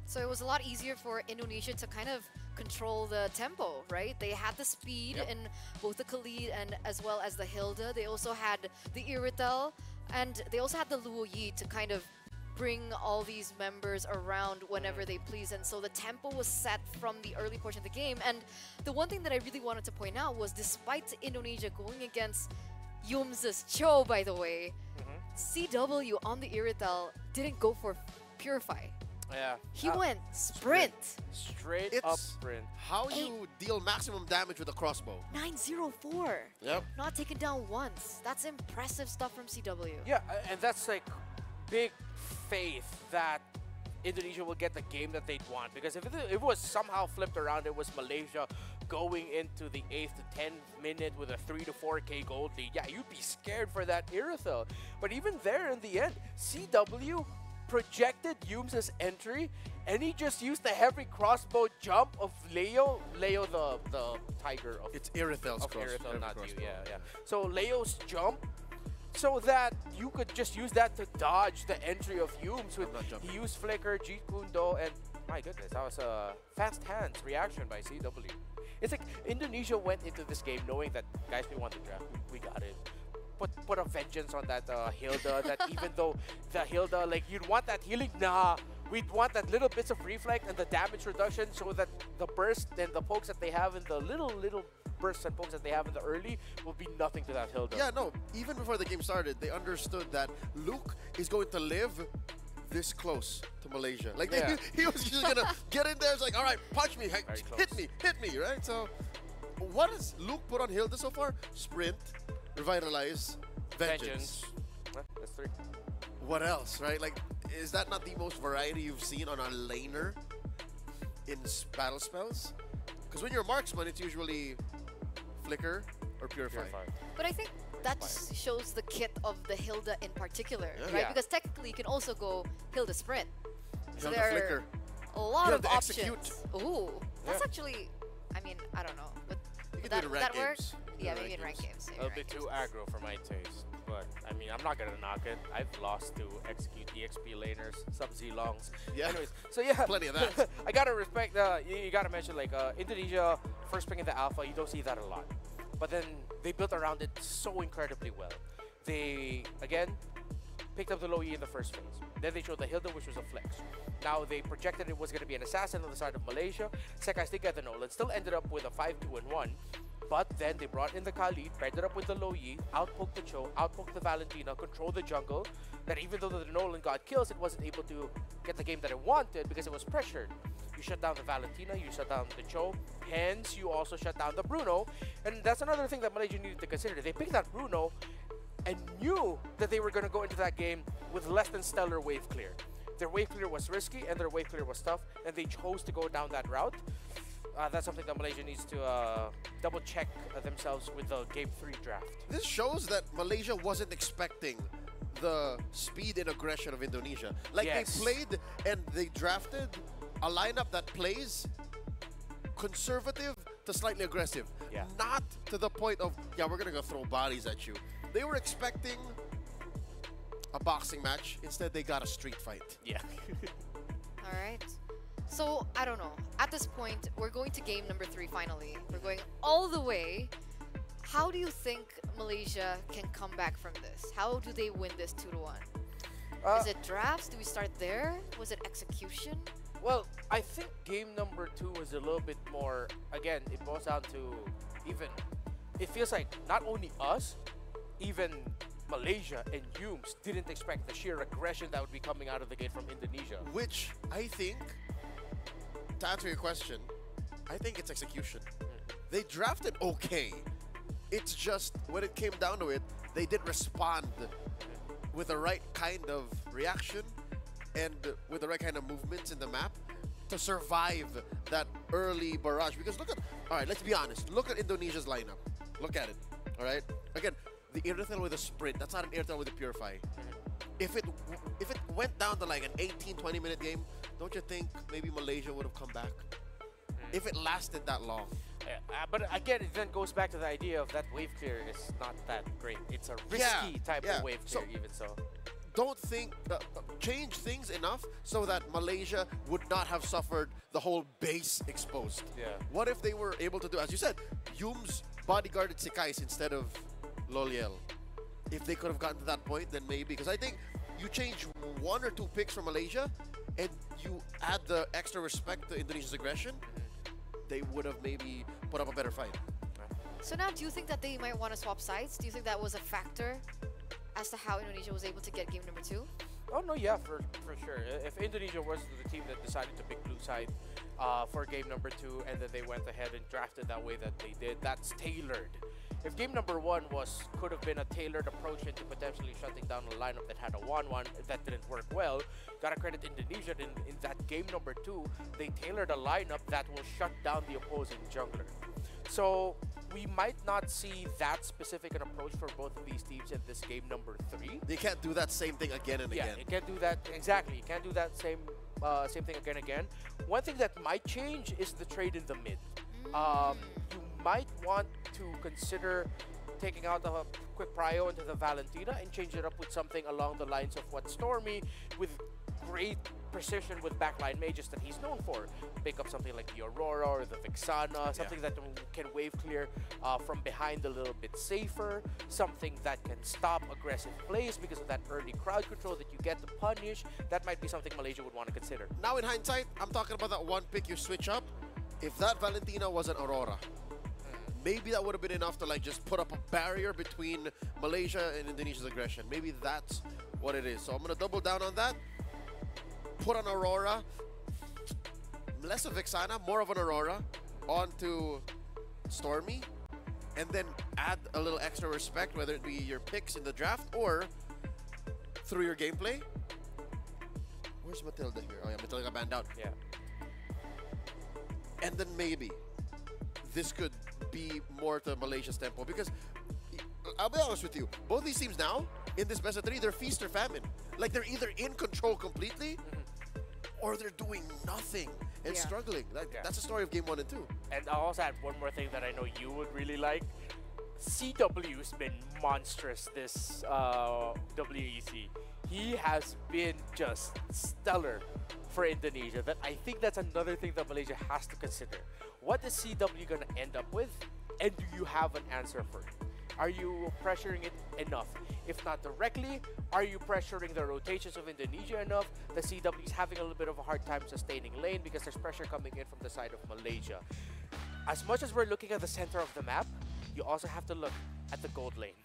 So it was a lot easier for Indonesia to kind of control the tempo, right? They had the speed in both the Khalid and as well as the Hilda. They also had the Iritel, and they also had the Luo Yi to kind of bring all these members around whenever they please. And so the tempo was set from the early portion of the game. And the one thing that I really wanted to point out was, despite Indonesia going against Yum's Cho, by the way, CW on the Iritel didn't go for Purify. He went sprint. Straight It's up sprint. How you deal maximum damage with a crossbow. 904. Yep. Not taken down once. That's impressive stuff from CW. Yeah, and that's like big faith that Indonesia will get the game that they'd want. Because if it was somehow flipped around, it was Malaysia going into the 8th to 10th minute with a 3 to 4K gold lead, you'd be scared for that Irithel. But even there in the end, CW projected Yum's entry, and he just used the heavy crossbow jump of Leo, the tiger of It's Irithel's Irithel, not you. So Leo's jump, so that you could just use that to dodge the entry of Yum's. He used Flicker, Jeet Kundo, and my goodness, that was a fast hands reaction by CW. It's like Indonesia went into this game knowing that, guys, we won the draft, we got it. Put a vengeance on that Hilda, that even though the Hilda, like, you'd want that healing, we'd want that little bits of reflect and the damage reduction so that the burst and the pokes that they have in the little bursts and pokes that they have in the early will be nothing to that Hilda. Yeah, no, even before the game started, they understood that Luke is going to live this close to Malaysia. Like, he was just going to get in there, it's like, all right, punch me, hit me, right? So, what has Luke put on Hilda so far? Sprint, Revitalize, Vengeance. That's 3. What else, right? Like, is that not the most variety you've seen on a laner in battle spells? Because when you're a marksman, it's usually Flicker or Purify. But I think that just shows the kit of the Hilda in particular, right? Because technically you can also go Hilda Sprint. So there Flicker. are a lot of options. Execute. Ooh, that's actually, I mean, I don't know. Would that work? Yeah, maybe in ranked games. A bit too aggro for my taste, but I mean, I'm not gonna knock it. I've lost to execute EXP laners, sub Z longs. Anyways, so plenty of that. I gotta respect. You gotta mention, like, Indonesia first pick in the alpha. You don't see that a lot, but then they built around it so incredibly well. They again picked up the Low Yi in the first phase. Then they showed the Hilda, which was a flex. Now they projected it was going to be an assassin on the side of Malaysia. Sekais did get the Nolan, still ended up with a 5-2-1. But then they brought in the Khalid, paired it up with the Low Yi, outpoked the Cho, outpoked the Valentina, controlled the jungle. That even though the Nolan got kills, it wasn't able to get the game that it wanted because it was pressured. You shut down the Valentina, you shut down the Cho, hence you also shut down the Bruno. And that's another thing that Malaysia needed to consider. They picked that Bruno and knew that they were going to go into that game with less than stellar wave clear. Their wave clear was risky and their wave clear was tough, and they chose to go down that route. That's something that Malaysia needs to double check themselves with the Game 3 draft. This shows that Malaysia wasn't expecting the speed and aggression of Indonesia. Like, they played and they drafted a lineup that plays conservative to slightly aggressive. Not to the point of, we're going to go throw bodies at you. They were expecting a boxing match. Instead, they got a street fight. All right. So, I don't know. At this point, we're going to game number 3 finally. We're going all the way. How do you think Malaysia can come back from this? How do they win this 2-1? Is it drafts? Do we start there? Was it execution? Well, I think game number 2 was a little bit more, again, it boils down to even it feels like not only us, even Malaysia and Humes didn't expect the sheer aggression that would be coming out of the gate from Indonesia. Which I think, to answer your question, I think it's execution. They drafted okay. It's just when it came down to it, they didn't respond with the right kind of reaction and with the right kind of movements in the map to survive that early barrage. Because look at, all right, let's be honest. Look at Indonesia's lineup. Look at it, all right? Again, the Irithel with a sprint, that's not an Irithel with a Purify. If it went down to like an 18, 20-minute game, don't you think maybe Malaysia would have come back? If it lasted that long. But again, it then goes back to the idea of that wave clear is not that great. It's a risky type of wave clear, even so. Don't think, change things enough so that Malaysia would not have suffered the whole base exposed. Yeah. What if they were able to do, as you said, Humes bodyguarded Sekais instead of Loliel? If they could have gotten to that point, then maybe. Because I think you change 1 or 2 picks from Malaysia and you add the extra respect to Indonesia's aggression, they would have maybe put up a better fight. So now, do you think that they might want to swap sides? Do you think that was a factor as to how Indonesia was able to get game number 2? Oh, no, yeah, for sure. If Indonesia was the team that decided to pick blue side for game number 2 and then they went ahead and drafted that way that they did, that's tailored. If game number 1 could have been a tailored approach into potentially shutting down a lineup that had a 1-1 that didn't work well, gotta credit Indonesia in that game number 2, they tailored a lineup that will shut down the opposing jungler. So we might not see that specific an approach for both of these teams in this game number 3. They can't do that same thing again and again. Yeah, you can't do that, exactly. You can't do that same thing again and again. One thing that might change is the trade in the mid. You might want to consider taking out a quick prio into the Valentina and change it up with something along the lines of what Stormy, with great precision with backline mages that he's known for. Pick up something like the Aurora or the Vixana, something that can wave clear from behind a little bit safer, something that can stop aggressive plays because of that early crowd control that you get to punish. That might be something Malaysia would want to consider. Now in hindsight, I'm talking about that one pick you switch up. If that Valentina was an Aurora, maybe that would have been enough to like just put up a barrier between Malaysia and Indonesia's aggression. Maybe that's what it is. So I'm going to double down on that. Put an Aurora, less of Vixana, more of an Aurora, onto Stormy, and then add a little extra respect, whether it be your picks in the draft or through your gameplay. Where's Matilda here? Oh yeah, Matilda got banned out. Yeah. And then maybe this could be more to Malaysia's tempo, because I'll be honest with you, both these teams now in this best of 3, they're feast or famine. Like they're either in control completely or they're doing nothing and struggling. Like that's the story of game 1 and 2. And I'll also add one more thing that I know you would really like. CW's been monstrous this WEC. He has been just stellar for Indonesia. That I think that's another thing that Malaysia has to consider. What is CW going to end up with? And do you have an answer for it? Are you pressuring it enough? If not directly, are you pressuring the rotations of Indonesia enough? The CW is having a little bit of a hard time sustaining lane because there's pressure coming in from the side of Malaysia. As much as we're looking at the center of the map, you also have to look at the gold lane.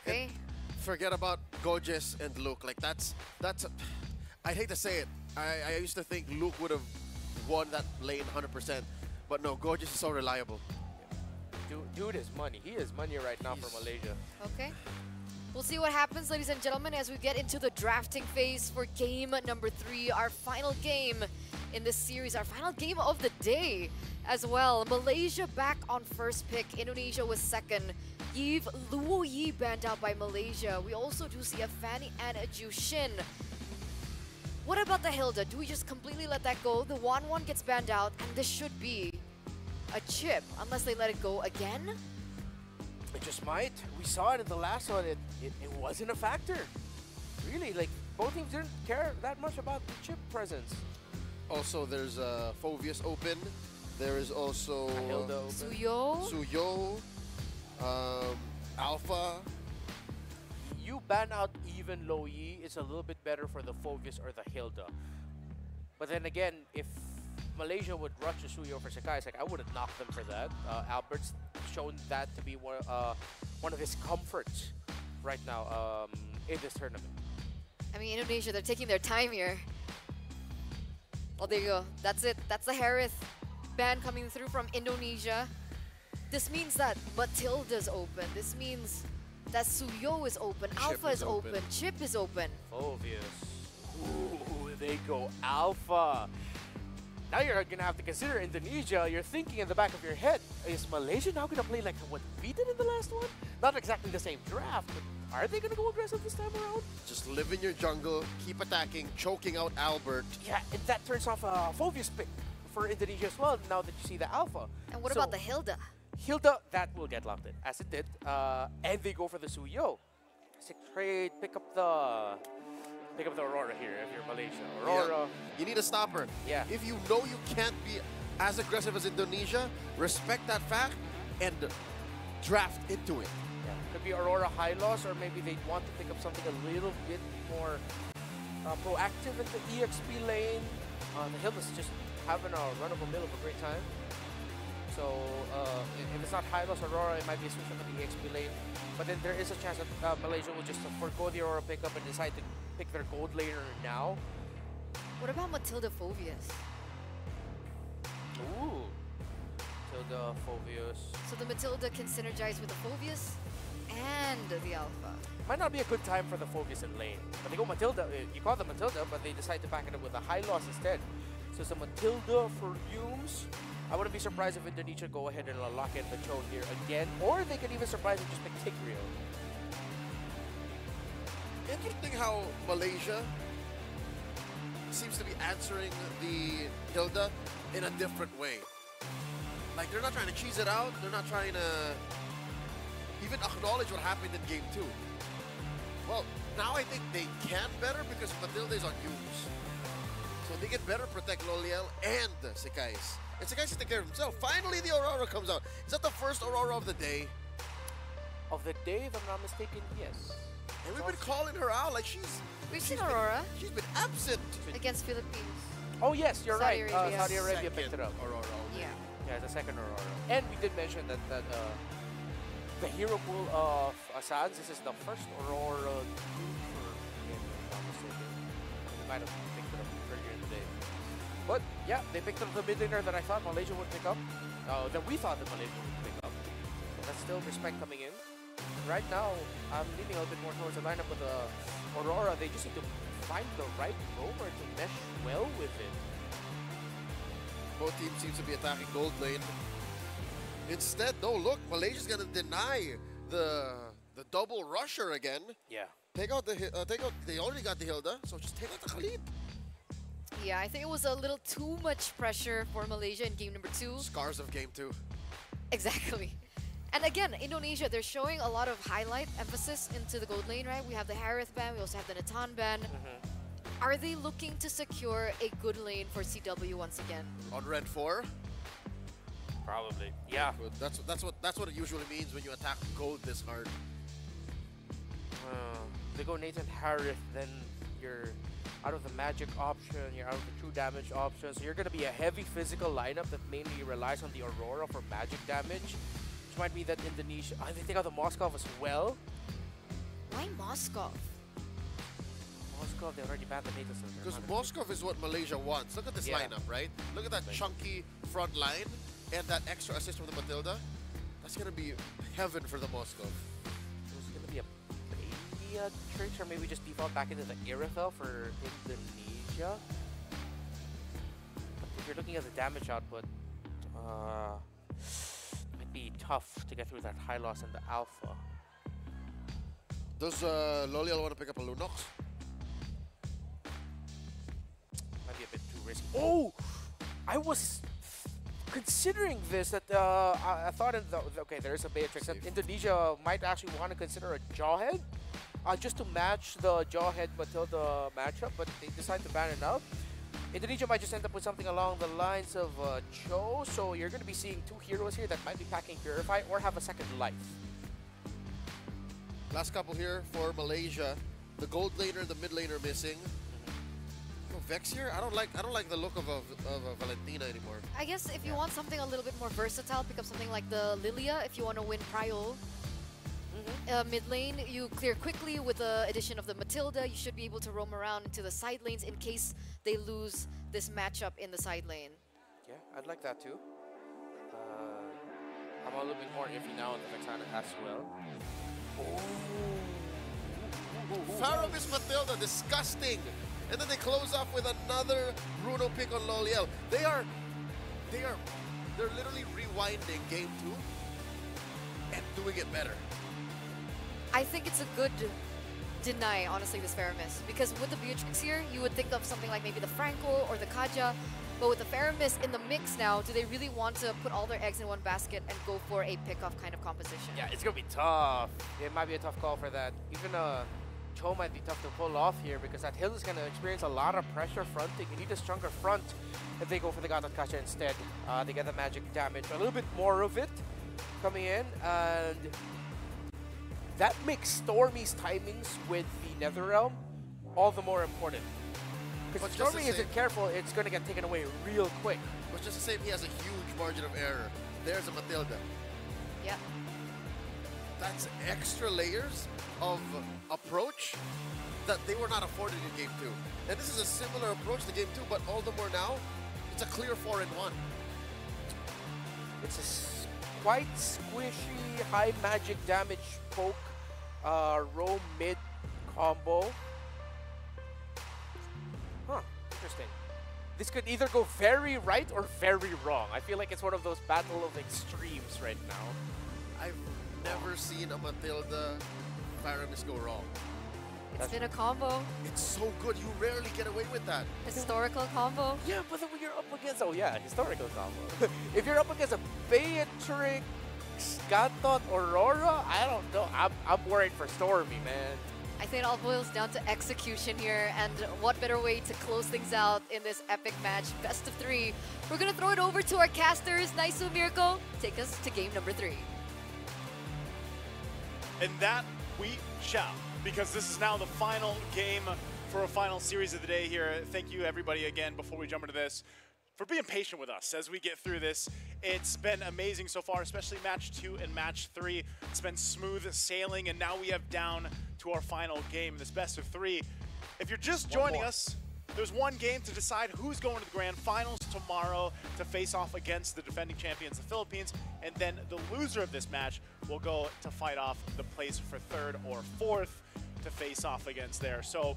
Okay. And forget about Gojes and Luke. Like that's I'd hate to say it. I used to think Luke would have won that lane 100%. But no, Gojes is so reliable. Dude is money. He is money right now for Malaysia. Okay. We'll see what happens, ladies and gentlemen, as we get into the drafting phase for game number 3, our final game in this series, our final game of the day as well. Malaysia back on first pick. Indonesia was second. Eve Luo Yi banned out by Malaysia. We also do see a Fanny and a Jushin. What about the Hilda? Do we just completely let that go? The 1-1 gets banned out, and this should be a chip, unless they let it go again? It just might. We saw it in the last one. It wasn't a factor. Really, like, both teams didn't care that much about the chip presence. Also, there's Fovius open. There is also Hilda open. Suyo. Alpha. You ban out even Lo Yi, it's a little bit better for the Fovius or the Hilda. But then again, if Malaysia would rush to Suyo for Sakai, it's like I would have knocked them for that. Albert's shown that to be one of his comforts right now in this tournament. I mean, Indonesia, they're taking their time here. Oh, there you go. That's it. That's the Harith ban coming through from Indonesia. This means that Matilda's open. This means that Suyo is open. Alpha is open. Chip is open. Obvious. Ooh, they go Alpha. Now you're going to have to consider Indonesia. You're thinking in the back of your head, is Malaysia now going to play like what we did in the last one? Not exactly the same draft, but are they going to go aggressive this time around? Just live in your jungle, keep attacking, choking out Albert. Yeah, and that turns off a Phobius pick for Indonesia as well, now that you see the Alpha. And what about the Hilda? Hilda, that will get locked in, as it did. And they go for the Suyo. Sick trade, pick up the Aurora here if you're Malaysia. Aurora. Yeah. You need a stopper. Yeah. If you know you can't be as aggressive as Indonesia, respect that fact and draft into it. Yeah. Could be Aurora high loss, or maybe they want to pick up something a little bit more proactive in the EXP lane. The Hilda's just having a run-of-the-mill of a great time. So if it's not high loss Aurora, it might be a switch for the EXP lane. But then there is a chance that Malaysia will just forgo the Aurora pickup and decide to pick their gold laner now. What about Matilda Phobius? Ooh. Matilda, Phobius. So the Matilda can synergize with the Phobius and the Alpha. Might not be a good time for the Phobius in lane. But they go Matilda, you call them Matilda, but they decide to back it up with a high loss instead. So some Matilda for Yumes. I wouldn't be surprised if Indonesia go ahead and lock in the Cho here again, or they could even surprise and just pick Tigreal. Interesting how Malaysia seems to be answering the Hilda in a different way. Like, they're not trying to cheese it out. They're not trying to even acknowledge what happened in Game 2. Well, now I think they can better because Matilda is on Yumes. So they can better protect Loliel and Sekais. And Sekais can take care of himself. Finally, the Aurora comes out. Is that the first Aurora of the day? Of the day, if I'm not mistaken, yes. And we've been calling her out like We've seen Aurora she's been absent. against Philippines. Oh yes, you're Saudi right. Arabia. Saudi Arabia Second picked it up. Aurora. Yeah. Yeah, the second Aurora. And we did mention that the hero pool of Asans, this is the first Aurora for him, if I'm not mistaken. They might have picked it up earlier in the day. But yeah, they picked up the mid laner that I thought Malaysia would pick up. That we thought that Malaysia would pick up. So that's still respect coming in. And right now, I'm leaning a bit more towards the lineup with Aurora. They just need to find the right roamer to mesh well with it. Both teams seems to be attacking gold lane. Instead, no, look, Malaysia's gonna deny the double rusher again. Yeah. Take out they already got the Hilda, so just take out the Khalid. Yeah, I think it was a little too much pressure for Malaysia in game number 2. Scars of Game 2. Exactly. And again, Indonesia, they're showing a lot of highlight emphasis into the gold lane, right? We have the Harith ban, we also have the Natan ban. Are they looking to secure a good lane for CW once again? On Red 4. Probably. Yeah. But that's what it usually means when you attack gold this hard. They go Nathan Harith, then you're out of the magic option, you're out of the true damage option, so you're going to be a heavy physical lineup that mainly relies on the Aurora for magic damage, which might be that Indonesia, they take out the Moskov as well. Why Moskov? Moskov, they already banned the Nathan. Because Moskov is what Malaysia wants. Look at this lineup, right? Look at that chunky front line and that extra assist from the Matilda. That's going to be heaven for the Moskov. It's going to be a tricks, or maybe just default back into the Irithel for Indonesia. But if you're looking at the damage output, it might be tough to get through that high loss in the Alpha. Does Loliel want to pick up a Lunox? Might be a bit too risky. Oh! I was considering this, that I thought, okay, there's a Beatrix, and Indonesia might actually want to consider a Jawhead. Just to match the Jawhead Matilda matchup, but they decide to ban it out. Indonesia might just end up with something along the lines of Cho, so you're going to be seeing two heroes here that might be packing Purify or have a second life. Last couple here for Malaysia. The gold laner and the mid laner missing. Vex here. I don't like the look of a Valentina anymore. I guess if you want something a little bit more versatile, pick up something like the Lilia if you want to win Prio. Mid lane, you clear quickly with the addition of the Matilda. You should be able to roam around to the side lanes in case they lose this matchup in the side lane. Yeah, I'd like that too. I'm a little bit more iffy now on the Vexana as well. Faramis Matilda, disgusting. And then they close off with another Bruno pick on Loliel. They're literally rewinding game 2 and doing it better. I think it's a good deny, honestly, this Faramis. Because with the Beatrix here, you would think of something like maybe the Franco or the Kaja. But with the Faramis in the mix now, do they really want to put all their eggs in one basket and go for a pick-off kind of composition? Yeah, it's going to be tough. It might be a tough call for that. Even Cho might be tough to pull off here because that hill is going to experience a lot of pressure fronting. You need a stronger front if they go for the Gatot Kacha instead. They get the magic damage, a little bit more of it coming in. And that makes Stormy's timings with the Netherrealm all the more important. Because if Stormy isn't careful, it's going to get taken away real quick. But just the same, he has a huge margin of error. There's a Matilda. Yeah. That's extra layers of approach that they were not afforded in Game 2. And this is a similar approach to Game 2, but all the more now, it's a clear 4-in-1. It's a quite squishy, high magic damage poke, roam mid combo. Huh, interesting. This could either go very right or very wrong. I feel like it's one of those battle of extremes right now. I've never seen a Matilda Faramis go wrong. It's been a combo. It's so good. You rarely get away with that. Historical combo. Yeah, but then when you're up against, historical combo. If you're up against a Beatrix, Gatot, Aurora, I don't know. I'm worried for Stormy, man. I think it all boils down to execution here, and what better way to close things out in this epic match, best of 3. We're gonna throw it over to our casters. Naisu, Mirko, take us to game number 3. And that we shall, because this is now the final game for a final series of the day here. Thank you everybody again before we jump into this for being patient with us as we get through this. It's been amazing so far, especially match 2 and match 3. It's been smooth sailing, and now we have down to our final game, this best of 3. If you're just joining us, there's one game to decide who's going to the grand finals tomorrow to face off against the defending champions, the Philippines, and then the loser of this match will go to fight off the place for 3rd or 4th to face off against there. So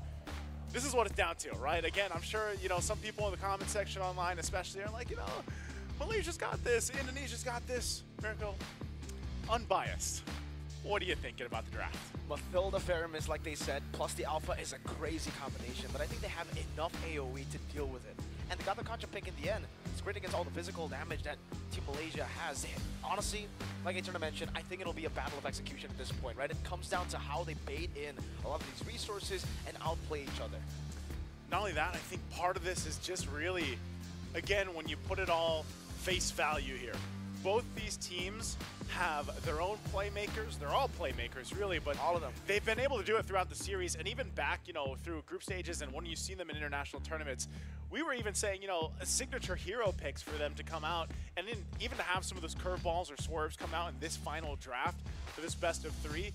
this is what it's down to, right? Again, I'm sure, some people in the comment section online especially are like, Malaysia's got this, Indonesia's got this. Mirko, unbiased, what are you thinking about the draft? Matilda Faramis, like they said, plus the Alpha is a crazy combination, but I think they have enough AoE to deal with it. And they got the Concha pick in the end. It's great against all the physical damage that Team Malaysia has. Honestly, like Eterna mentioned, I think it'll be a battle of execution at this point, right? It comes down to how they bait in a lot of these resources and outplay each other. Not only that, I think part of this is just really, again, when you put it all face value here, both these teams have their own playmakers. They're all playmakers, really, but all of them. They've been able to do it throughout the series, and even back, through group stages, and when you see them in international tournaments, we were even saying, a signature hero picks for them to come out, and then even to have some of those curveballs or swerves come out in this final draft for this best of 3.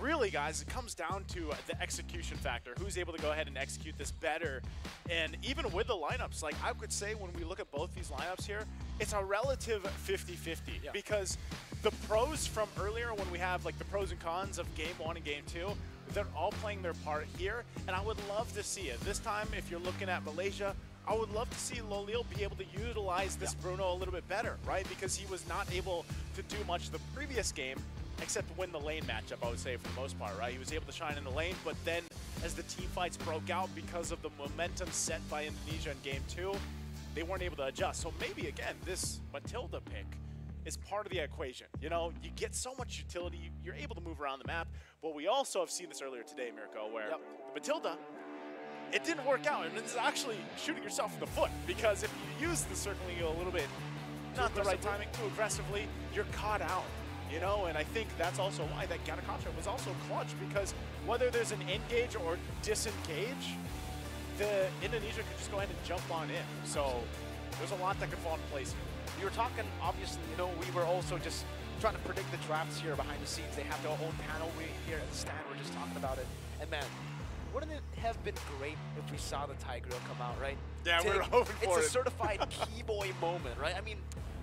Really, guys, it comes down to the execution factor. Who's able to go ahead and execute this better? And even with the lineups, like I could say when we look at both these lineups here, it's a relative 50-50 because the pros from earlier when we have like the pros and cons of game 1 and game 2, they're all playing their part here. And I would love to see it. This time, if you're looking at Malaysia, I would love to see Loliel be able to utilize this Bruno a little bit better, right? Because he was not able to do much the previous game, except win the lane matchup, I would say, for the most part, right? He was able to shine in the lane, but then as the team fights broke out because of the momentum set by Indonesia in game 2, they weren't able to adjust. So maybe, again, this Matilda pick is part of the equation. You get so much utility, you're able to move around the map, but we also have seen this earlier today, Mirko, where the Matilda, it didn't work out, and it's actually shooting yourself in the foot, because if you use the circling a little bit, not the right timing, too aggressively, you're caught out. And I think that's also why that Gatot Kacha was also clutch, because whether there's an engage or disengage, the Indonesia could just go ahead and jump on in. So there's a lot that could fall into place here. You were talking, obviously, you know, we were also just trying to predict the drafts here behind the scenes. They have their own panel here at the stand. We're just talking about it. And man, wouldn't it have been great if we saw the Tigreal come out, right? Yeah, we were hoping for it. It's a certified keyboy moment, right? I mean,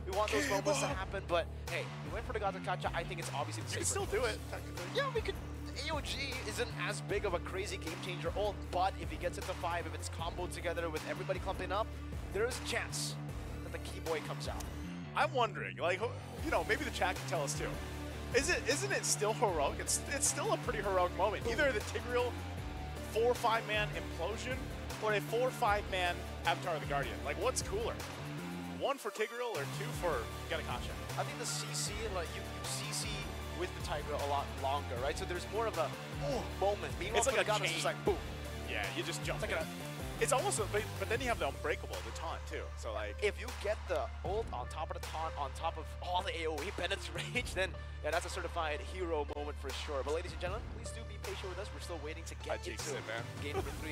we want those moments to happen, but hey, we went for the Gato-Kacha. I think it's obviously the You safer can still do choice. it, technically. Yeah, we could. AOG isn't as big of a crazy game changer, but if he gets into 5, if it's comboed together with everybody clumping up, there is a chance that the keyboy comes out. I'm wondering, like, you know, maybe the chat can tell us too. Isn't it still heroic? It's still a pretty heroic moment. Either the Tigreal 4 or 5 man implosion or a 4 or 5 man Avatar of the Guardian. Like, what's cooler? 1 for Tigreal or 2 for Gato-Kacha? I think the CC, like you CC with the Tigreal a lot longer, right? So there's more of a moment. Meanwhile, It's like a Gato, chain. just like boom. Yeah, you just jump. It's like It's almost, but then you have the Unbreakable, the taunt too. So like, if you get the ult on top of the taunt, on top of all the AoE Bennett's range, then yeah, that's a certified hero moment for sure. But ladies and gentlemen, please do be patient with us. We're still waiting to get into game number 3.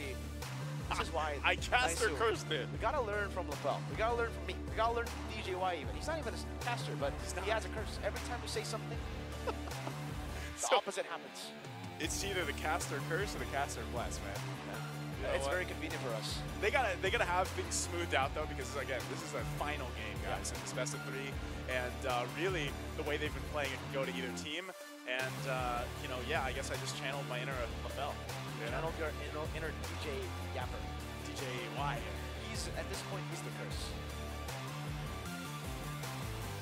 This is why I caster cursed it. We gotta learn from LaFell. We gotta learn from me. We gotta learn from DJY even. He's not even a caster, but he has a curse. Every time we say something, the opposite happens. It's either the caster curse or the caster bless, man. You know It's what? very convenient for us. They gotta have things smoothed out though, because again, this is a final game, guys, in this best of 3, and really the way they've been playing, it can go to either team. And you know, yeah, I guess I just channeled my inner LaFell. Channeled your inner DJ Yapper. DJ Y. He's at this point, he's the curse.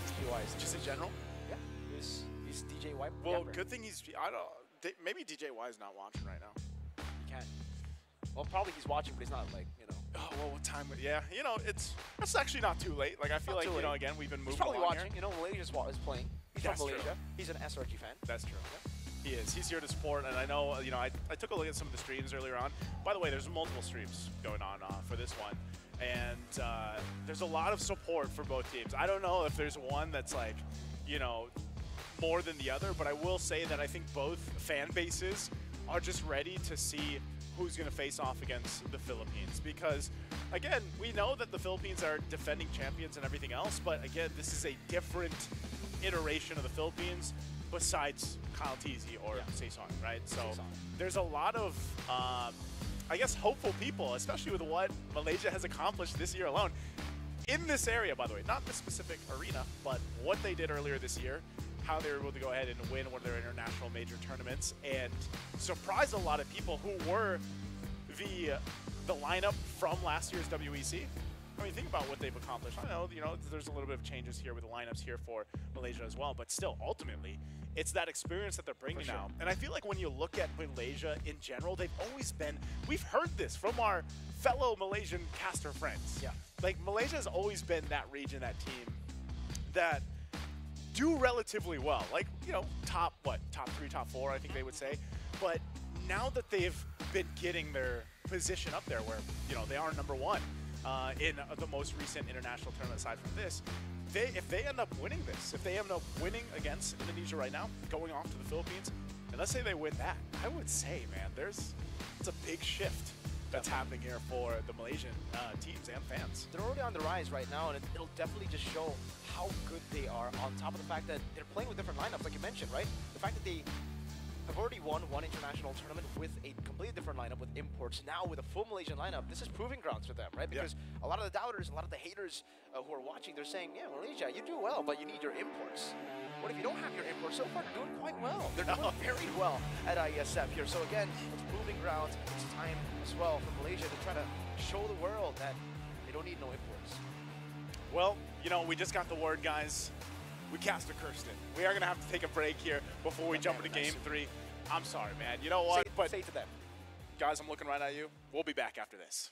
DJY is Just in general. Yeah, he's DJ Y. Well, Yapper. good thing he's. I don't. Maybe DJ Y is not watching right now. He can't. Well, probably he's watching, but he's not like, you know. Oh well, what time? Yeah, you know, that's actually not too late. Like I feel Not like too you know, late. again, we've been moving He's probably along watching. here. You know, Malaysia is playing. He's That's from true. Malaysia. He's an SRG fan. That's true. He is. He's here to support, and I know, you know, I took a look at some of the streams earlier on. By the way, there's multiple streams going on for this one, and there's a lot of support for both teams. I don't know if there's one that's like, you know, more than the other, but I will say that I think both fan bases are just ready to see who's going to face off against the Philippines, because again, we know that the Philippines are defending champions and everything else, but again, this is a different iteration of the Philippines besides Kyle Teasy or Saison, right? So there's a lot of, I guess, hopeful people, especially with what Malaysia has accomplished this year alone. In this area, by the way, not this specific arena, but what they did earlier this year, how they were able to go ahead and win one of their international major tournaments and surprise a lot of people who were the lineup from last year's WEC. I mean, think about what they've accomplished. I know, you know, there's a little bit of changes here with the lineups here for Malaysia as well, but still, ultimately, it's that experience that they're bringing now. And I feel like when you look at Malaysia in general, they've always been, we've heard this from our fellow Malaysian caster friends. Yeah. Like, Malaysia has always been that region, that team that do relatively well. Like, you know, top 3, top 4, I think they would say. But now that they've been getting their position up there where, you know, they are #1 in the most recent international tournament aside from this, if they end up winning this, if they end up winning against Indonesia right now, going off to the Philippines, and let's say they win that, I would say, man, it's a big shift that's happening here for the Malaysian teams and fans. They're already on the rise right now, and it'll definitely just show how good they are, on top of the fact that they're playing with different lineups, like you mentioned, right? The fact that they have already won one international tournament with a completely different lineup with imports. Now with a full Malaysian lineup, this is proving grounds for them, right? Because a lot of the doubters, a lot of the haters who are watching, they're saying, yeah, Malaysia, you do well, but you need your imports. What if you don't have your imports? So far, they're doing quite well. They're doing very well at IESF here. So again, it's proving grounds. It's time as well for Malaysia to try to show the world that they don't need no imports. Well, you know, we just got the word, guys. We caster cursed it. We are going to have to take a break here before we jump into game 3. I'm sorry, man. You know what? Say to them. Guys, I'm looking right at you. We'll be back after this.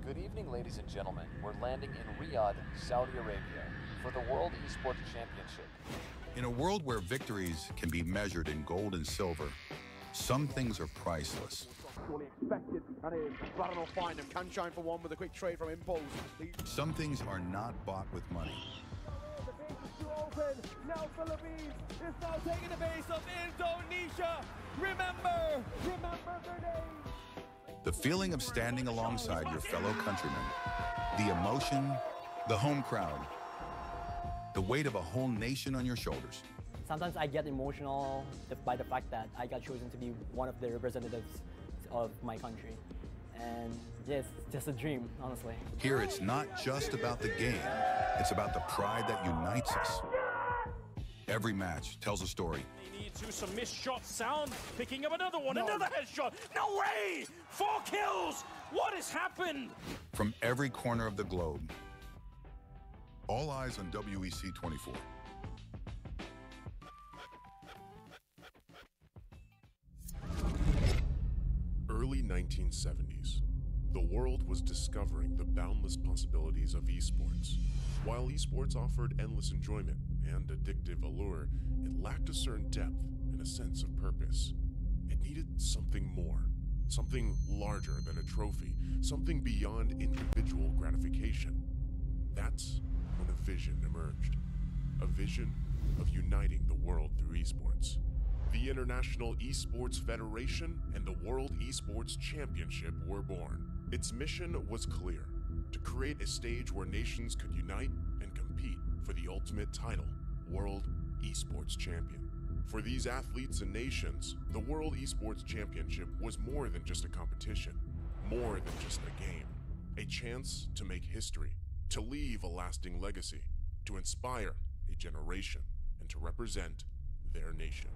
Good evening, ladies and gentlemen. We're landing in Riyadh, Saudi Arabia, for the World Esports Championship. In a world where victories can be measured in gold and silver, some things are priceless. Fully expected, and Baron will find him. Can shine for one with a quick trade from Impulse. Some things are not bought with money. Listen, now Philippines is now taking the base of Indonesia. Remember their name. The feeling of standing alongside your fellow countrymen, the emotion, the home crowd, the weight of a whole nation on your shoulders. Sometimes I get emotional by the fact that I got chosen to be one of the representatives of my country. And it's just a dream, honestly. Here it's not just about the game, it's about the pride that unites us. Every match tells a story. He needs to some missed shots. Sound picking up another one, another headshot. No way! 4 kills! What has happened? From every corner of the globe. All eyes on WEC24. Early 1970s, the world was discovering the boundless possibilities of esports. While esports offered endless enjoyment and addictive allure, it lacked a certain depth and a sense of purpose. It needed something more, something larger than a trophy, something beyond individual gratification. That's when a vision emerged. A vision of uniting the world through esports. The International Esports Federation and the World Esports Championship were born. Its mission was clear: to create a stage where nations could unite and compete for the ultimate title, World Esports Champion. For these athletes and nations, the World Esports Championship was more than just a competition, more than just a game. A chance to make history, to leave a lasting legacy, to inspire a generation, and to represent their nation.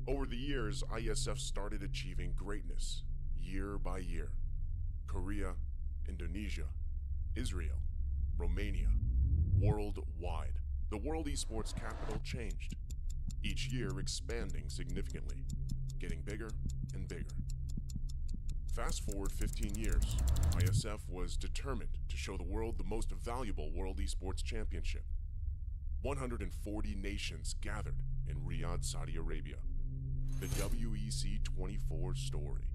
Over the years, IESF started achieving greatness year by year. Korea, Indonesia, Israel, Romania, worldwide. The World Esports capital changed, each year expanding significantly, getting bigger and bigger. Fast forward 15 years, IESF was determined to show the world the most valuable World Esports Championship. 140 nations gathered in Riyadh, Saudi Arabia. The WEC24 story.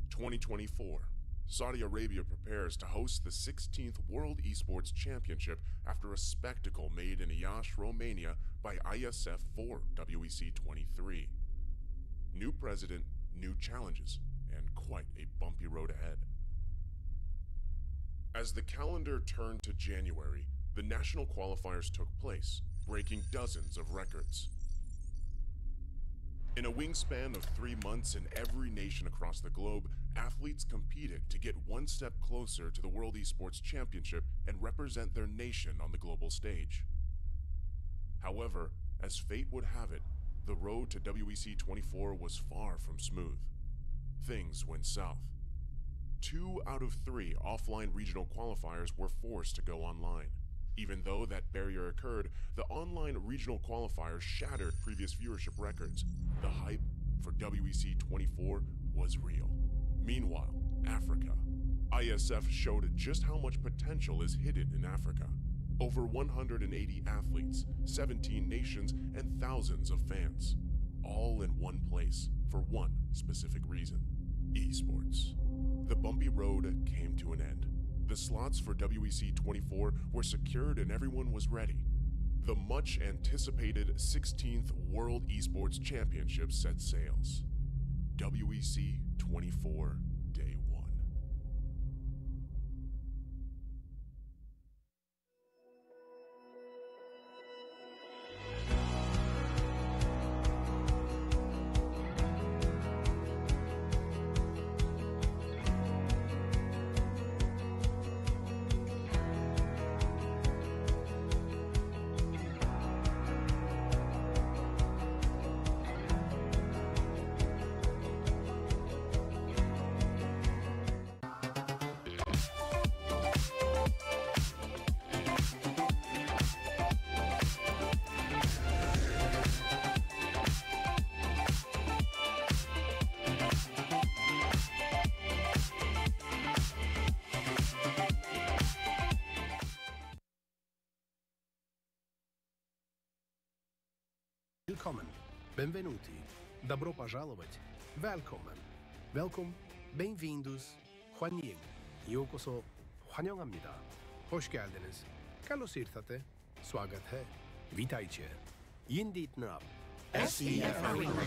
2024, Saudi Arabia prepares to host the 16th World Esports Championship after a spectacle made in Iași, Romania by IESF for WEC23. New president, new challenges, and quite a bumpy road ahead. As the calendar turned to January, the national qualifiers took place, breaking dozens of records. In a wingspan of 3 months in every nation across the globe, athletes competed to get one step closer to the World Esports Championship and represent their nation on the global stage. However, as fate would have it, the road to WEC24 was far from smooth. Things went south. 2 out of 3 offline regional qualifiers were forced to go online. Even though that barrier occurred, the online regional qualifiers shattered previous viewership records. The hype for WEC24 was real. Meanwhile, Africa. IESF showed just how much potential is hidden in Africa. Over 180 athletes, 17 nations, and thousands of fans. All in one place for one specific reason: esports. The bumpy road came to an end. The slots for WEC24 were secured and everyone was ready. The much-anticipated 16th World Esports Championship set sails. WEC24 Day 1. Willkommen, benvenuti, добро пожаловать, välkommen, welcome, bem-vindos, 환영, 요코소, 환영합니다. Hoş geldiniz. Καλώς ήρθατε. Swagat hai. Vítajte. Jindit nap. SEF Arena.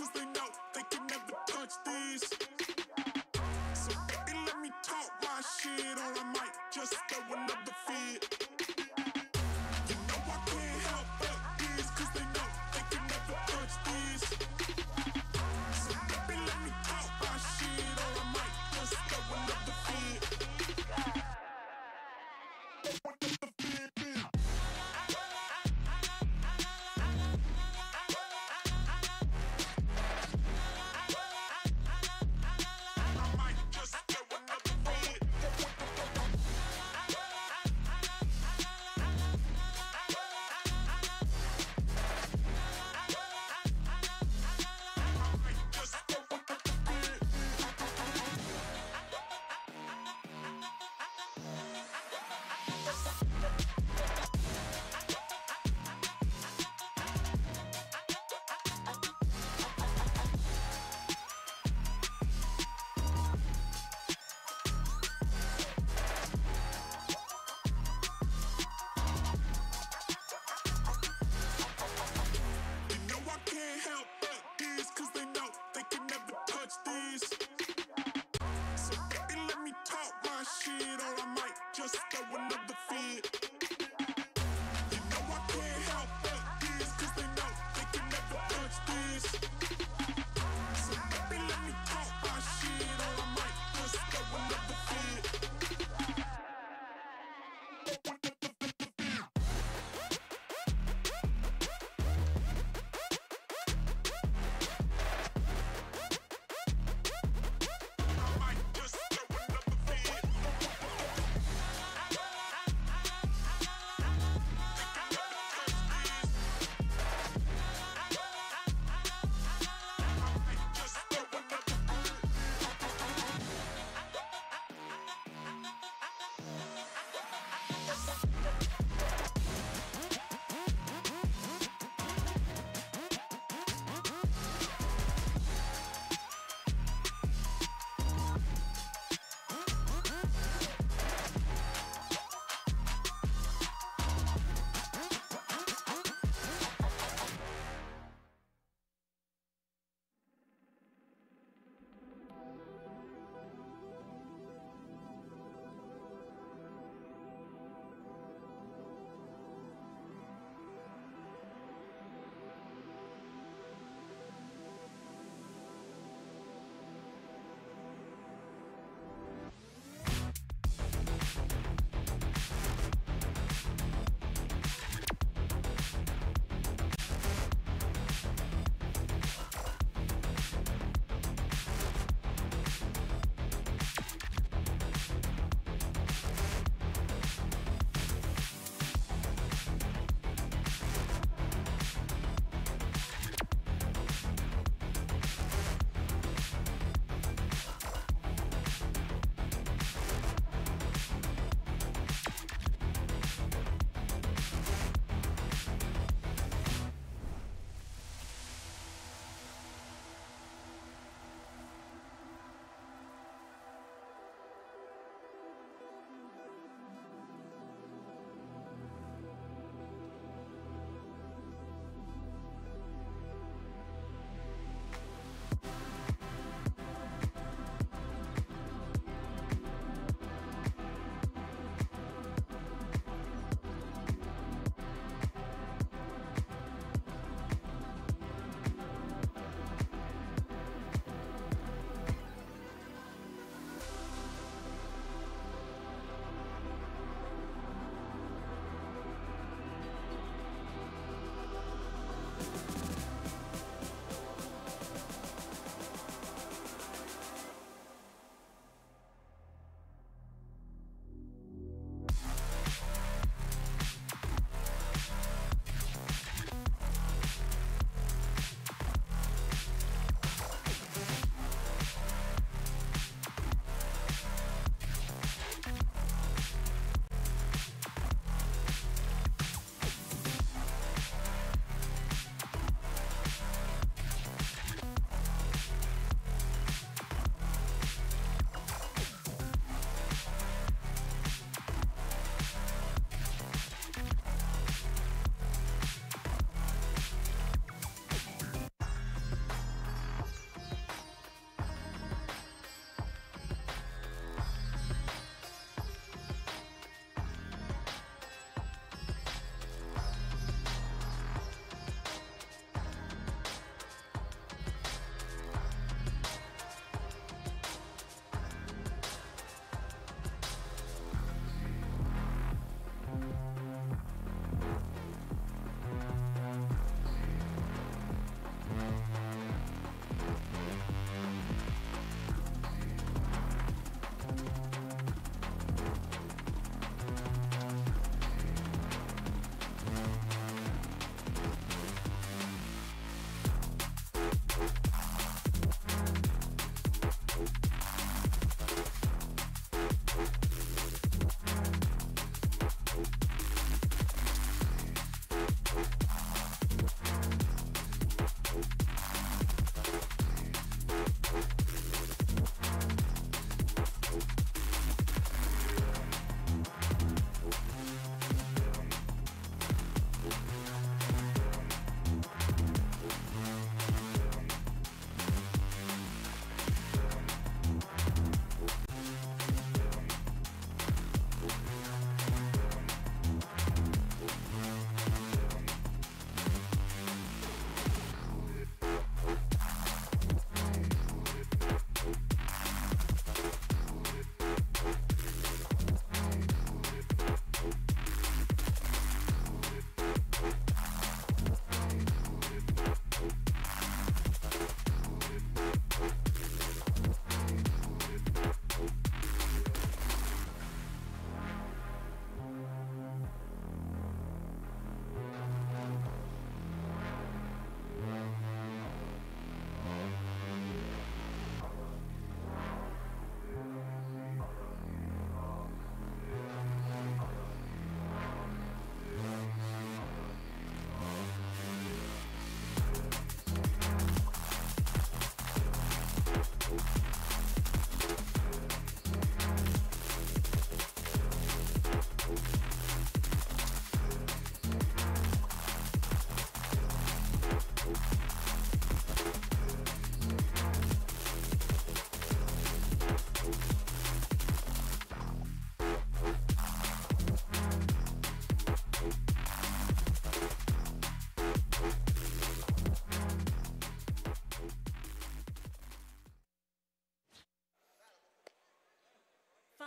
cause they know they can never touch this. So baby, let me talk my shit, or I might just throw another fit. You know I can't help but this, cause they know they can never touch this. So baby, let me talk my shit, or I might just throw another fit. Can't help but this, cause they know they can never touch this. So baby, let me talk my shit, or I might just throw another fit.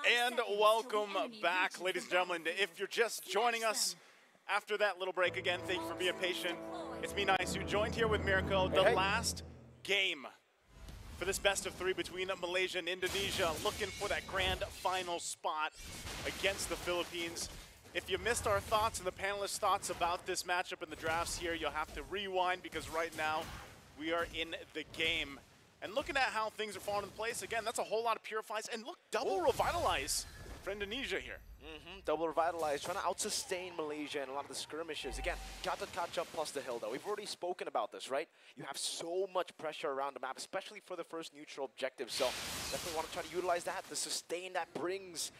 And welcome back, ladies and gentlemen. If you're just joining us after that little break again, thank you for being patient. It's me, Nice, who joined here with Mirko. The last game for this best of 3 between Malaysia and Indonesia, looking for that grand final spot against the Philippines. If you missed our thoughts and the panelists' thoughts about this matchup in the drafts here, you'll have to rewind because right now we are in the game. And looking at how things are falling into place, again, that's a whole lot of purifies. And look, double revitalize for Indonesia here. Double revitalize, trying to out-sustain Malaysia in a lot of the skirmishes. Again, Gatot Kaca plus the Hilda. We've already spoken about this, right? You have so much pressure around the map, especially for the first neutral objective. So definitely want to try to utilize that, the sustain that brings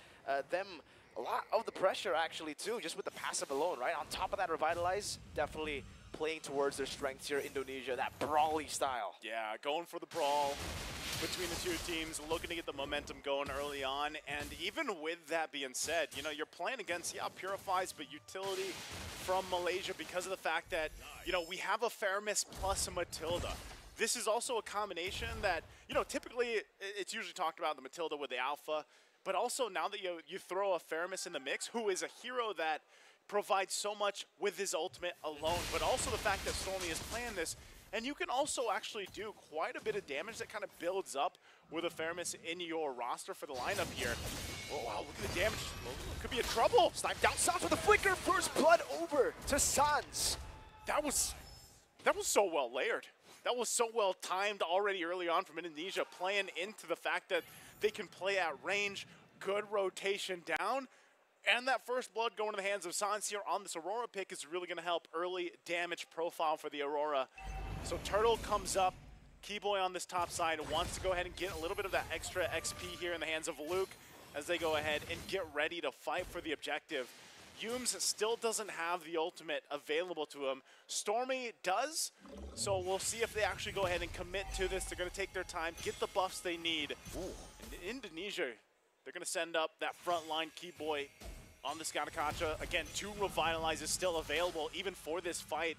them a lot of the pressure, actually, too, just with the passive alone, right? On top of that, revitalize, definitely playing towards their strengths here, Indonesia, that brawly style. Yeah, going for the brawl between the two teams, looking to get the momentum going early on. And even with that being said, you know, you're playing against, Purifies, but utility from Malaysia because of the fact that, you know, we have a Faramis plus a Matilda. This is also a combination that, you know, typically it's usually talked about the Matilda with the Alpha, but also now that you throw a Faramis in the mix, who is a hero that provides so much with his ultimate alone, but also the fact that Stormy is playing this, and you can also actually do quite a bit of damage that kind of builds up with a Faramis in your roster for the lineup here. Oh, wow, look at the damage. Could be a trouble. Snipe down Sans with a flicker. First blood over to Sans. That was so well layered. That was so well timed already early on from Indonesia, playing into the fact that they can play at range, good rotation down. And that first blood going to the hands of Sans here on this Aurora pick is really going to help early damage profile for the Aurora. So Turtle comes up, Keyboy on this top side, wants to go ahead and get a little bit of that extra XP here in the hands of Luke as they go ahead and get ready to fight for the objective. Yumes still doesn't have the ultimate available to him. Stormy does, so we'll see if they actually go ahead and commit to this. They're going to take their time, get the buffs they need. And Indonesia, they're going to send up that frontline Keyboy on the Gatot Kaca. Again, 2 revitalizes still available even for this fight.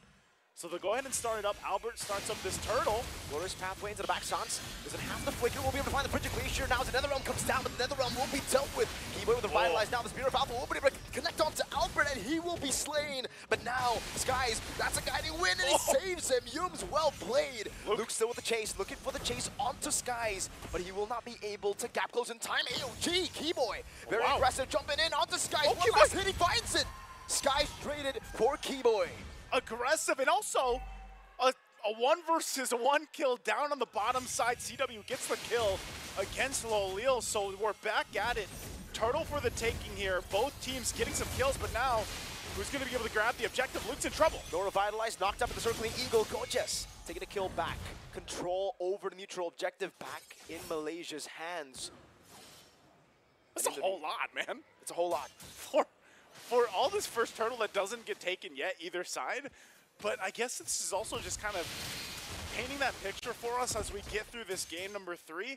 So they'll go ahead and start it up. Albert starts up this Turtle. Glorious pathway into the back. Sans doesn't have the flicker. We'll be able to find the Frigid Glacier now as the Netherrealm comes down, but the Netherrealm will be dealt with. Keyboy with the Revitalize now. The Spear of Alpha will be able to connect onto Albert, and he will be slain. But now, Skies, that's a guiding win, and he saves him. Yumes, well played. Luke still with the chase, looking for the chase onto Skies, but he will not be able to gap close in time. AOG, Keyboy, very aggressive, jumping in onto Skies. One last hit, he finds it. Skies traded for Keyboy. Aggressive, and also a 1 versus 1 kill down on the bottom side. CW gets the kill against Lolil, so we're back at it. Turtle for the taking here. Both teams getting some kills, but now who's going to be able to grab the objective? Luke's in trouble. No revitalize, knocked up at the circling Eagle. Gorgeous taking a kill back. Control over the neutral objective back in Malaysia's hands. That's a whole lot, man. It's a whole lot. For all this first Turtle that doesn't get taken yet, either side, but I guess this is also just kind of painting that picture for us as we get through this game number 3.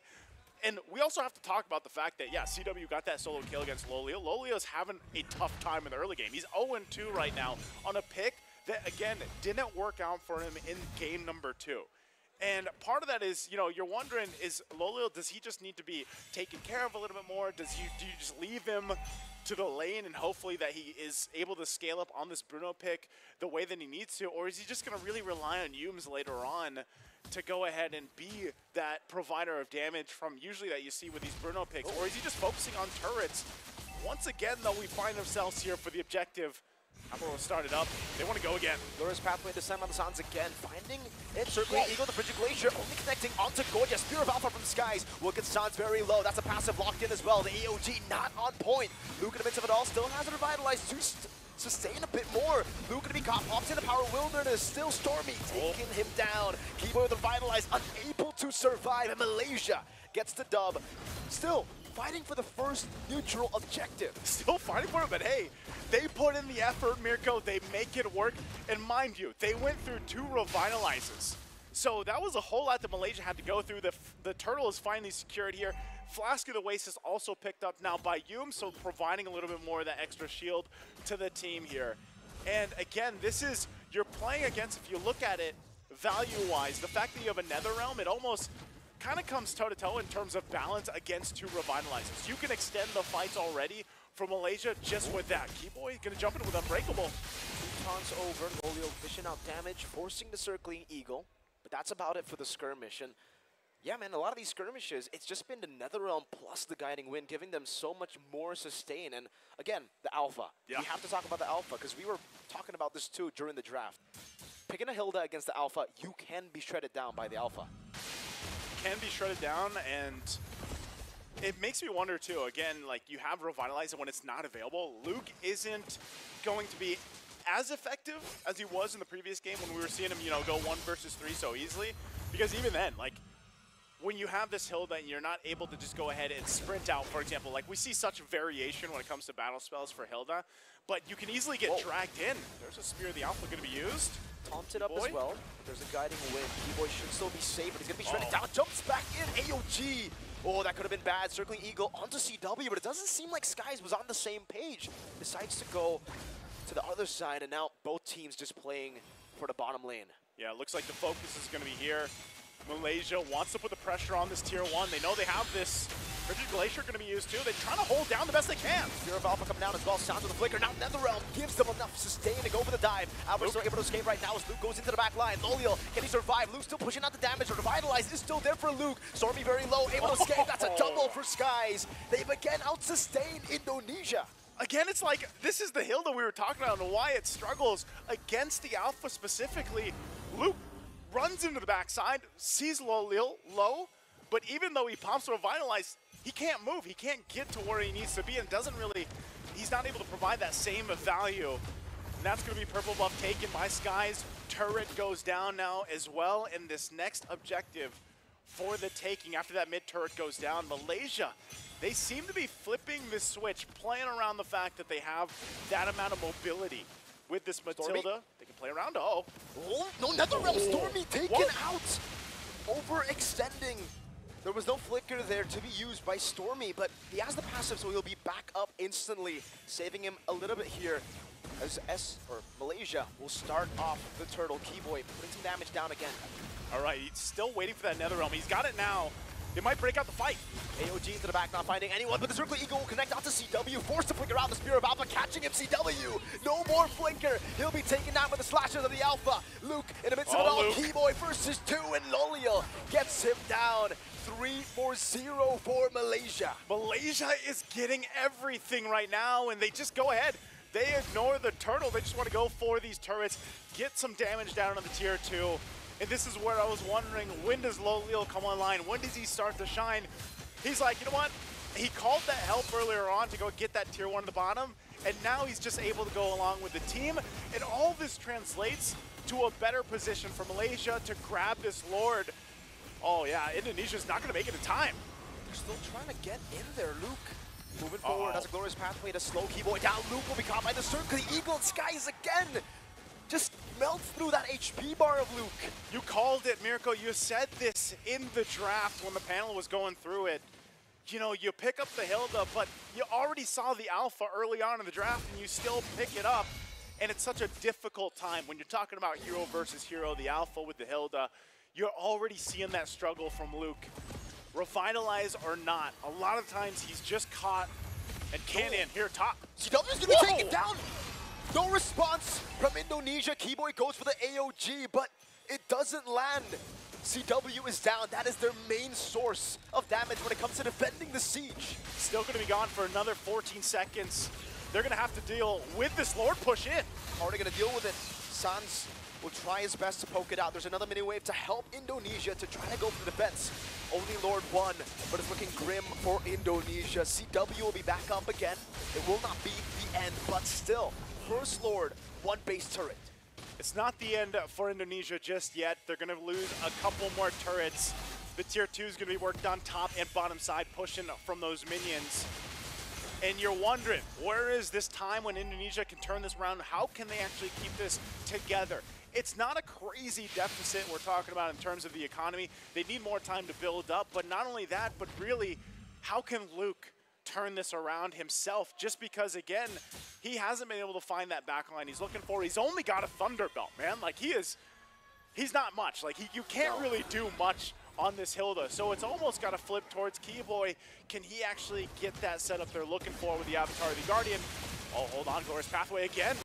And we also have to talk about the fact that, yeah, CW got that solo kill against Lolio. Lolio's having a tough time in the early game. He's 0-2 right now on a pick that, again, didn't work out for him in game number 2. And part of that is, you know, you're wondering, is Lolio, does he just need to be taken care of a little bit more? Do you just leave him to the lane and hopefully that he is able to scale up on this Bruno pick the way that he needs to? Or is he just going to really rely on Yumes later on to go ahead and be that provider of damage from usually that you see with these Bruno picks? Or is he just focusing on turrets? Once again, though, we find ourselves here for the objective. Apple will start it up. They want to go again. Glorious pathway to send on the Sans again. Finding it, circling Eagle, the Frigid Glacier, only connecting onto Gorgeous. Spear of Alpha from Skies will get Sans very low. That's a passive locked in as well. The AOG not on point. Luke in the midst of it all still has a revitalize to sustain a bit more. Luke gonna be caught, pops into Power Wilderness. Still Stormy taking him down. Keyboy with the revitalize, unable to survive. And Malaysia gets the dub. Still fighting for the first neutral objective. Still fighting for it, but hey, they put in the effort, Mirko. They make it work. And mind you, they went through 2 revitalizes. So that was a whole lot that Malaysia had to go through. The Turtle is finally secured here. Flask of the Waste is also picked up now by Yume, so providing a little bit more of that extra shield to the team here. And again, this is, you're playing against, if you look at it value-wise, the fact that you have a Netherrealm, it almost kind of comes toe-to-toe in terms of balance against two Revitalizers. You can extend the fights already for Malaysia just with that. Keyboy gonna jump in with Unbreakable. 2 taunts over, Lolio dishing out damage, forcing the Circling Eagle. But that's about it for the skirmish. And yeah, man, a lot of these skirmishes, it's just been the NetherRealm plus the Guiding Wind, giving them so much more sustain. And again, the Alpha. Yeah. We have to talk about the Alpha, because we were talking about this too during the draft. Picking a Hilda against the Alpha, you can be shredded down by the Alpha. Can be shredded down, and it makes me wonder too, again, like you have Revitalize, and when it's not available, Luke isn't going to be as effective as he was in the previous game when we were seeing him, you know, go 1 versus 3 so easily. Because even then, like, when you have this Hilda and you're not able to just go ahead and sprint out, for example, like we see such variation when it comes to battle spells for Hilda, but you can easily get dragged in. There's a Spear of the Alpha going to be used. Taunted up as well. There's a Guiding Wind. Keyboy should still be safe, but he's going to be shredded down. Jumps back in. AOG. Oh, that could have been bad. Circling Eagle onto CW, but it doesn't seem like Skies was on the same page. Decides to go to the other side, and now both teams just playing for the bottom lane. Yeah, it looks like the focus is going to be here. Malaysia wants to put the pressure on this tier 1. They know they have this Frigid Glacier going to be used too. They're trying to hold down the best they can. Spear of Alpha coming down as well. Sounds of the flicker. Now NetherRealm gives them enough sustain to go for the dive. Albert's still able to escape right now as Luke goes into the back line. Loliel, can he survive? Luke still pushing out the damage. Revitalize is still there for Luke. Stormy very low, able to escape. That's a double for Skies. They've again out-sustained Indonesia. Again, it's like, this is the Hilda we were talking about and why it struggles against the Alpha specifically. Luke runs into the backside, sees Lolil low, but even though he pumps Revitalize, he can't move. He can't get to where he needs to be, and doesn't really, he's not able to provide that same value. And that's going to be purple buff taken by Skies. Turret goes down now as well, and this next objective for the taking after that mid turret goes down. Malaysia, they seem to be flipping this switch, playing around the fact that they have that amount of mobility. With this Matilda, Stormy? they can play around. Oh, no, NetherRealm Stormy taken out. Overextending. There was no flicker there to be used by Stormy, but he has the passive, so he'll be back up instantly, saving him a little bit here. As Malaysia will start off the turtle. Keyboy putting some damage down again. All right, he's still waiting for that NetherRealm. He's got it now. They might break out the fight. AOG into the back, not finding anyone, but the Circling Eagle will connect out to CW, forced to flicker out the Spear of Alpha, catching him, CW. No more flinker. He'll be taken down by the slashes of the Alpha. Luke in the midst of it all. Keyboy versus 2, and Loliel gets him down. 3-4-0 for Malaysia. Malaysia is getting everything right now, and they just go ahead. They ignore the turtle. They just want to go for these turrets, get some damage down on the tier 2. And this is where I was wondering, when does Loliel come online? When does he start to shine? He's like, you know what? He called that help earlier on to go get that tier 1 at the bottom, and now he's just able to go along with the team. And all this translates to a better position for Malaysia to grab this Lord. Oh yeah, Indonesia's not going to make it in time. They're still trying to get in there, Luke. Moving forward, that's a glorious pathway to slow Keyboy down. Luke will be caught by the Circle Eagle, and Skies again just melts through that HP bar of Luke. You called it, Mirko. You said this in the draft when the panel was going through it. You know, you pick up the Hilda, but you already saw the Alpha early on in the draft, and you still pick it up. And it's such a difficult time when you're talking about hero versus hero, the Alpha with the Hilda. You're already seeing that struggle from Luke. Revitalize or not, a lot of times he's just caught and can't in. Here, top. CW's gonna be taken down. No response from Indonesia. Keyboy goes for the AOG, but it doesn't land. CW is down. That is their main source of damage when it comes to defending the siege. Still gonna be gone for another 14 seconds. They're gonna have to deal with this Lord push in. How are they gonna deal with it? Sans will try his best to poke it out. There's another mini wave to help Indonesia to try to go for the defense. Only Lord 1, but it's looking grim for Indonesia. CW will be back up again. It will not be the end, but still, first Lord, 1 base turret. It's not the end for Indonesia just yet. They're gonna lose a couple more turrets. The tier 2 is gonna be worked on top and bottom side, pushing from those minions. And you're wondering, where is this time when Indonesia can turn this around? How can they actually keep this together? It's not a crazy deficit we're talking about in terms of the economy. They need more time to build up, but not only that, but really, how can Luke turn this around himself? Just because, again, he hasn't been able to find that backline he's looking for. He's only got a Thunderbelt, man. Like, he's not much. Like, you can't really do much on this Hilda. So it's almost got to flip towards Keyboy. Can he actually get that setup they're looking for with the Avatar of the Guardian? Oh, hold on, Glorious Pathway again.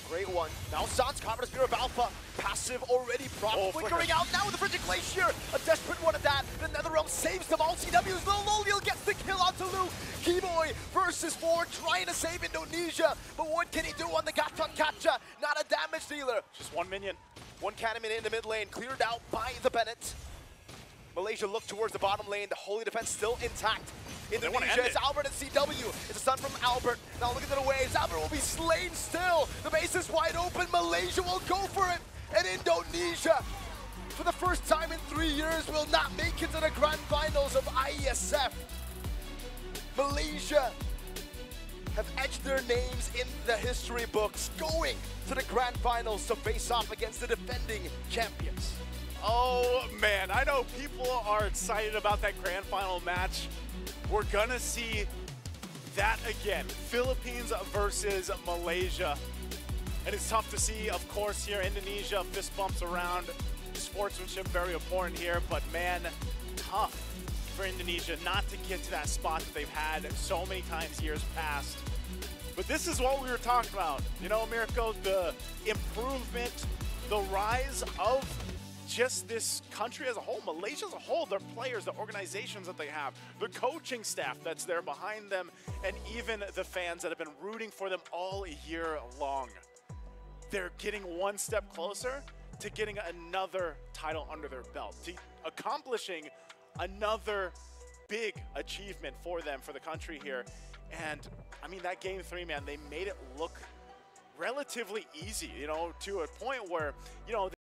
Great one. Now Sans covers Spear of Alpha. Passive already propped. Flickering out now with the Frigid Glacier. A desperate one at that. The Netherrealm saves them all. CW's Loliel gets the kill onto Lu. Keyboy versus 4, trying to save Indonesia. But what can he do on the Gatot Kacha? Not a damage dealer. Just one minion. One cannon in the mid lane, cleared out by the Bennett. Malaysia look towards the bottom lane. The Holy Defense still intact. Indonesia, it's Albert and CW. It's a stun from Albert. Now look at the waves. Albert will be slain still. The base is wide open. Malaysia will go for it. And Indonesia, for the first time in 3 years, will not make it to the grand finals of IESF. Malaysia have etched their names in the history books, going to the grand finals to face off against the defending champions. Oh man, I know people are excited about that grand final match. We're gonna see that again. Philippines versus Malaysia. And it's tough to see, of course, here, Indonesia, fist bumps around. Sportsmanship very important here, but man, tough for Indonesia not to get to that spot that they've had so many times years past. But this is what we were talking about. You know, Mirko, the improvement, the rise of just this country as a whole, Malaysia as a whole, their players, the organizations that they have, the coaching staff that's there behind them, and even the fans that have been rooting for them all year long. They're getting one step closer to getting another title under their belt, to accomplishing another big achievement for them, for the country here. And I mean, that game 3, man, they made it look relatively easy, you know, to a point where, you know,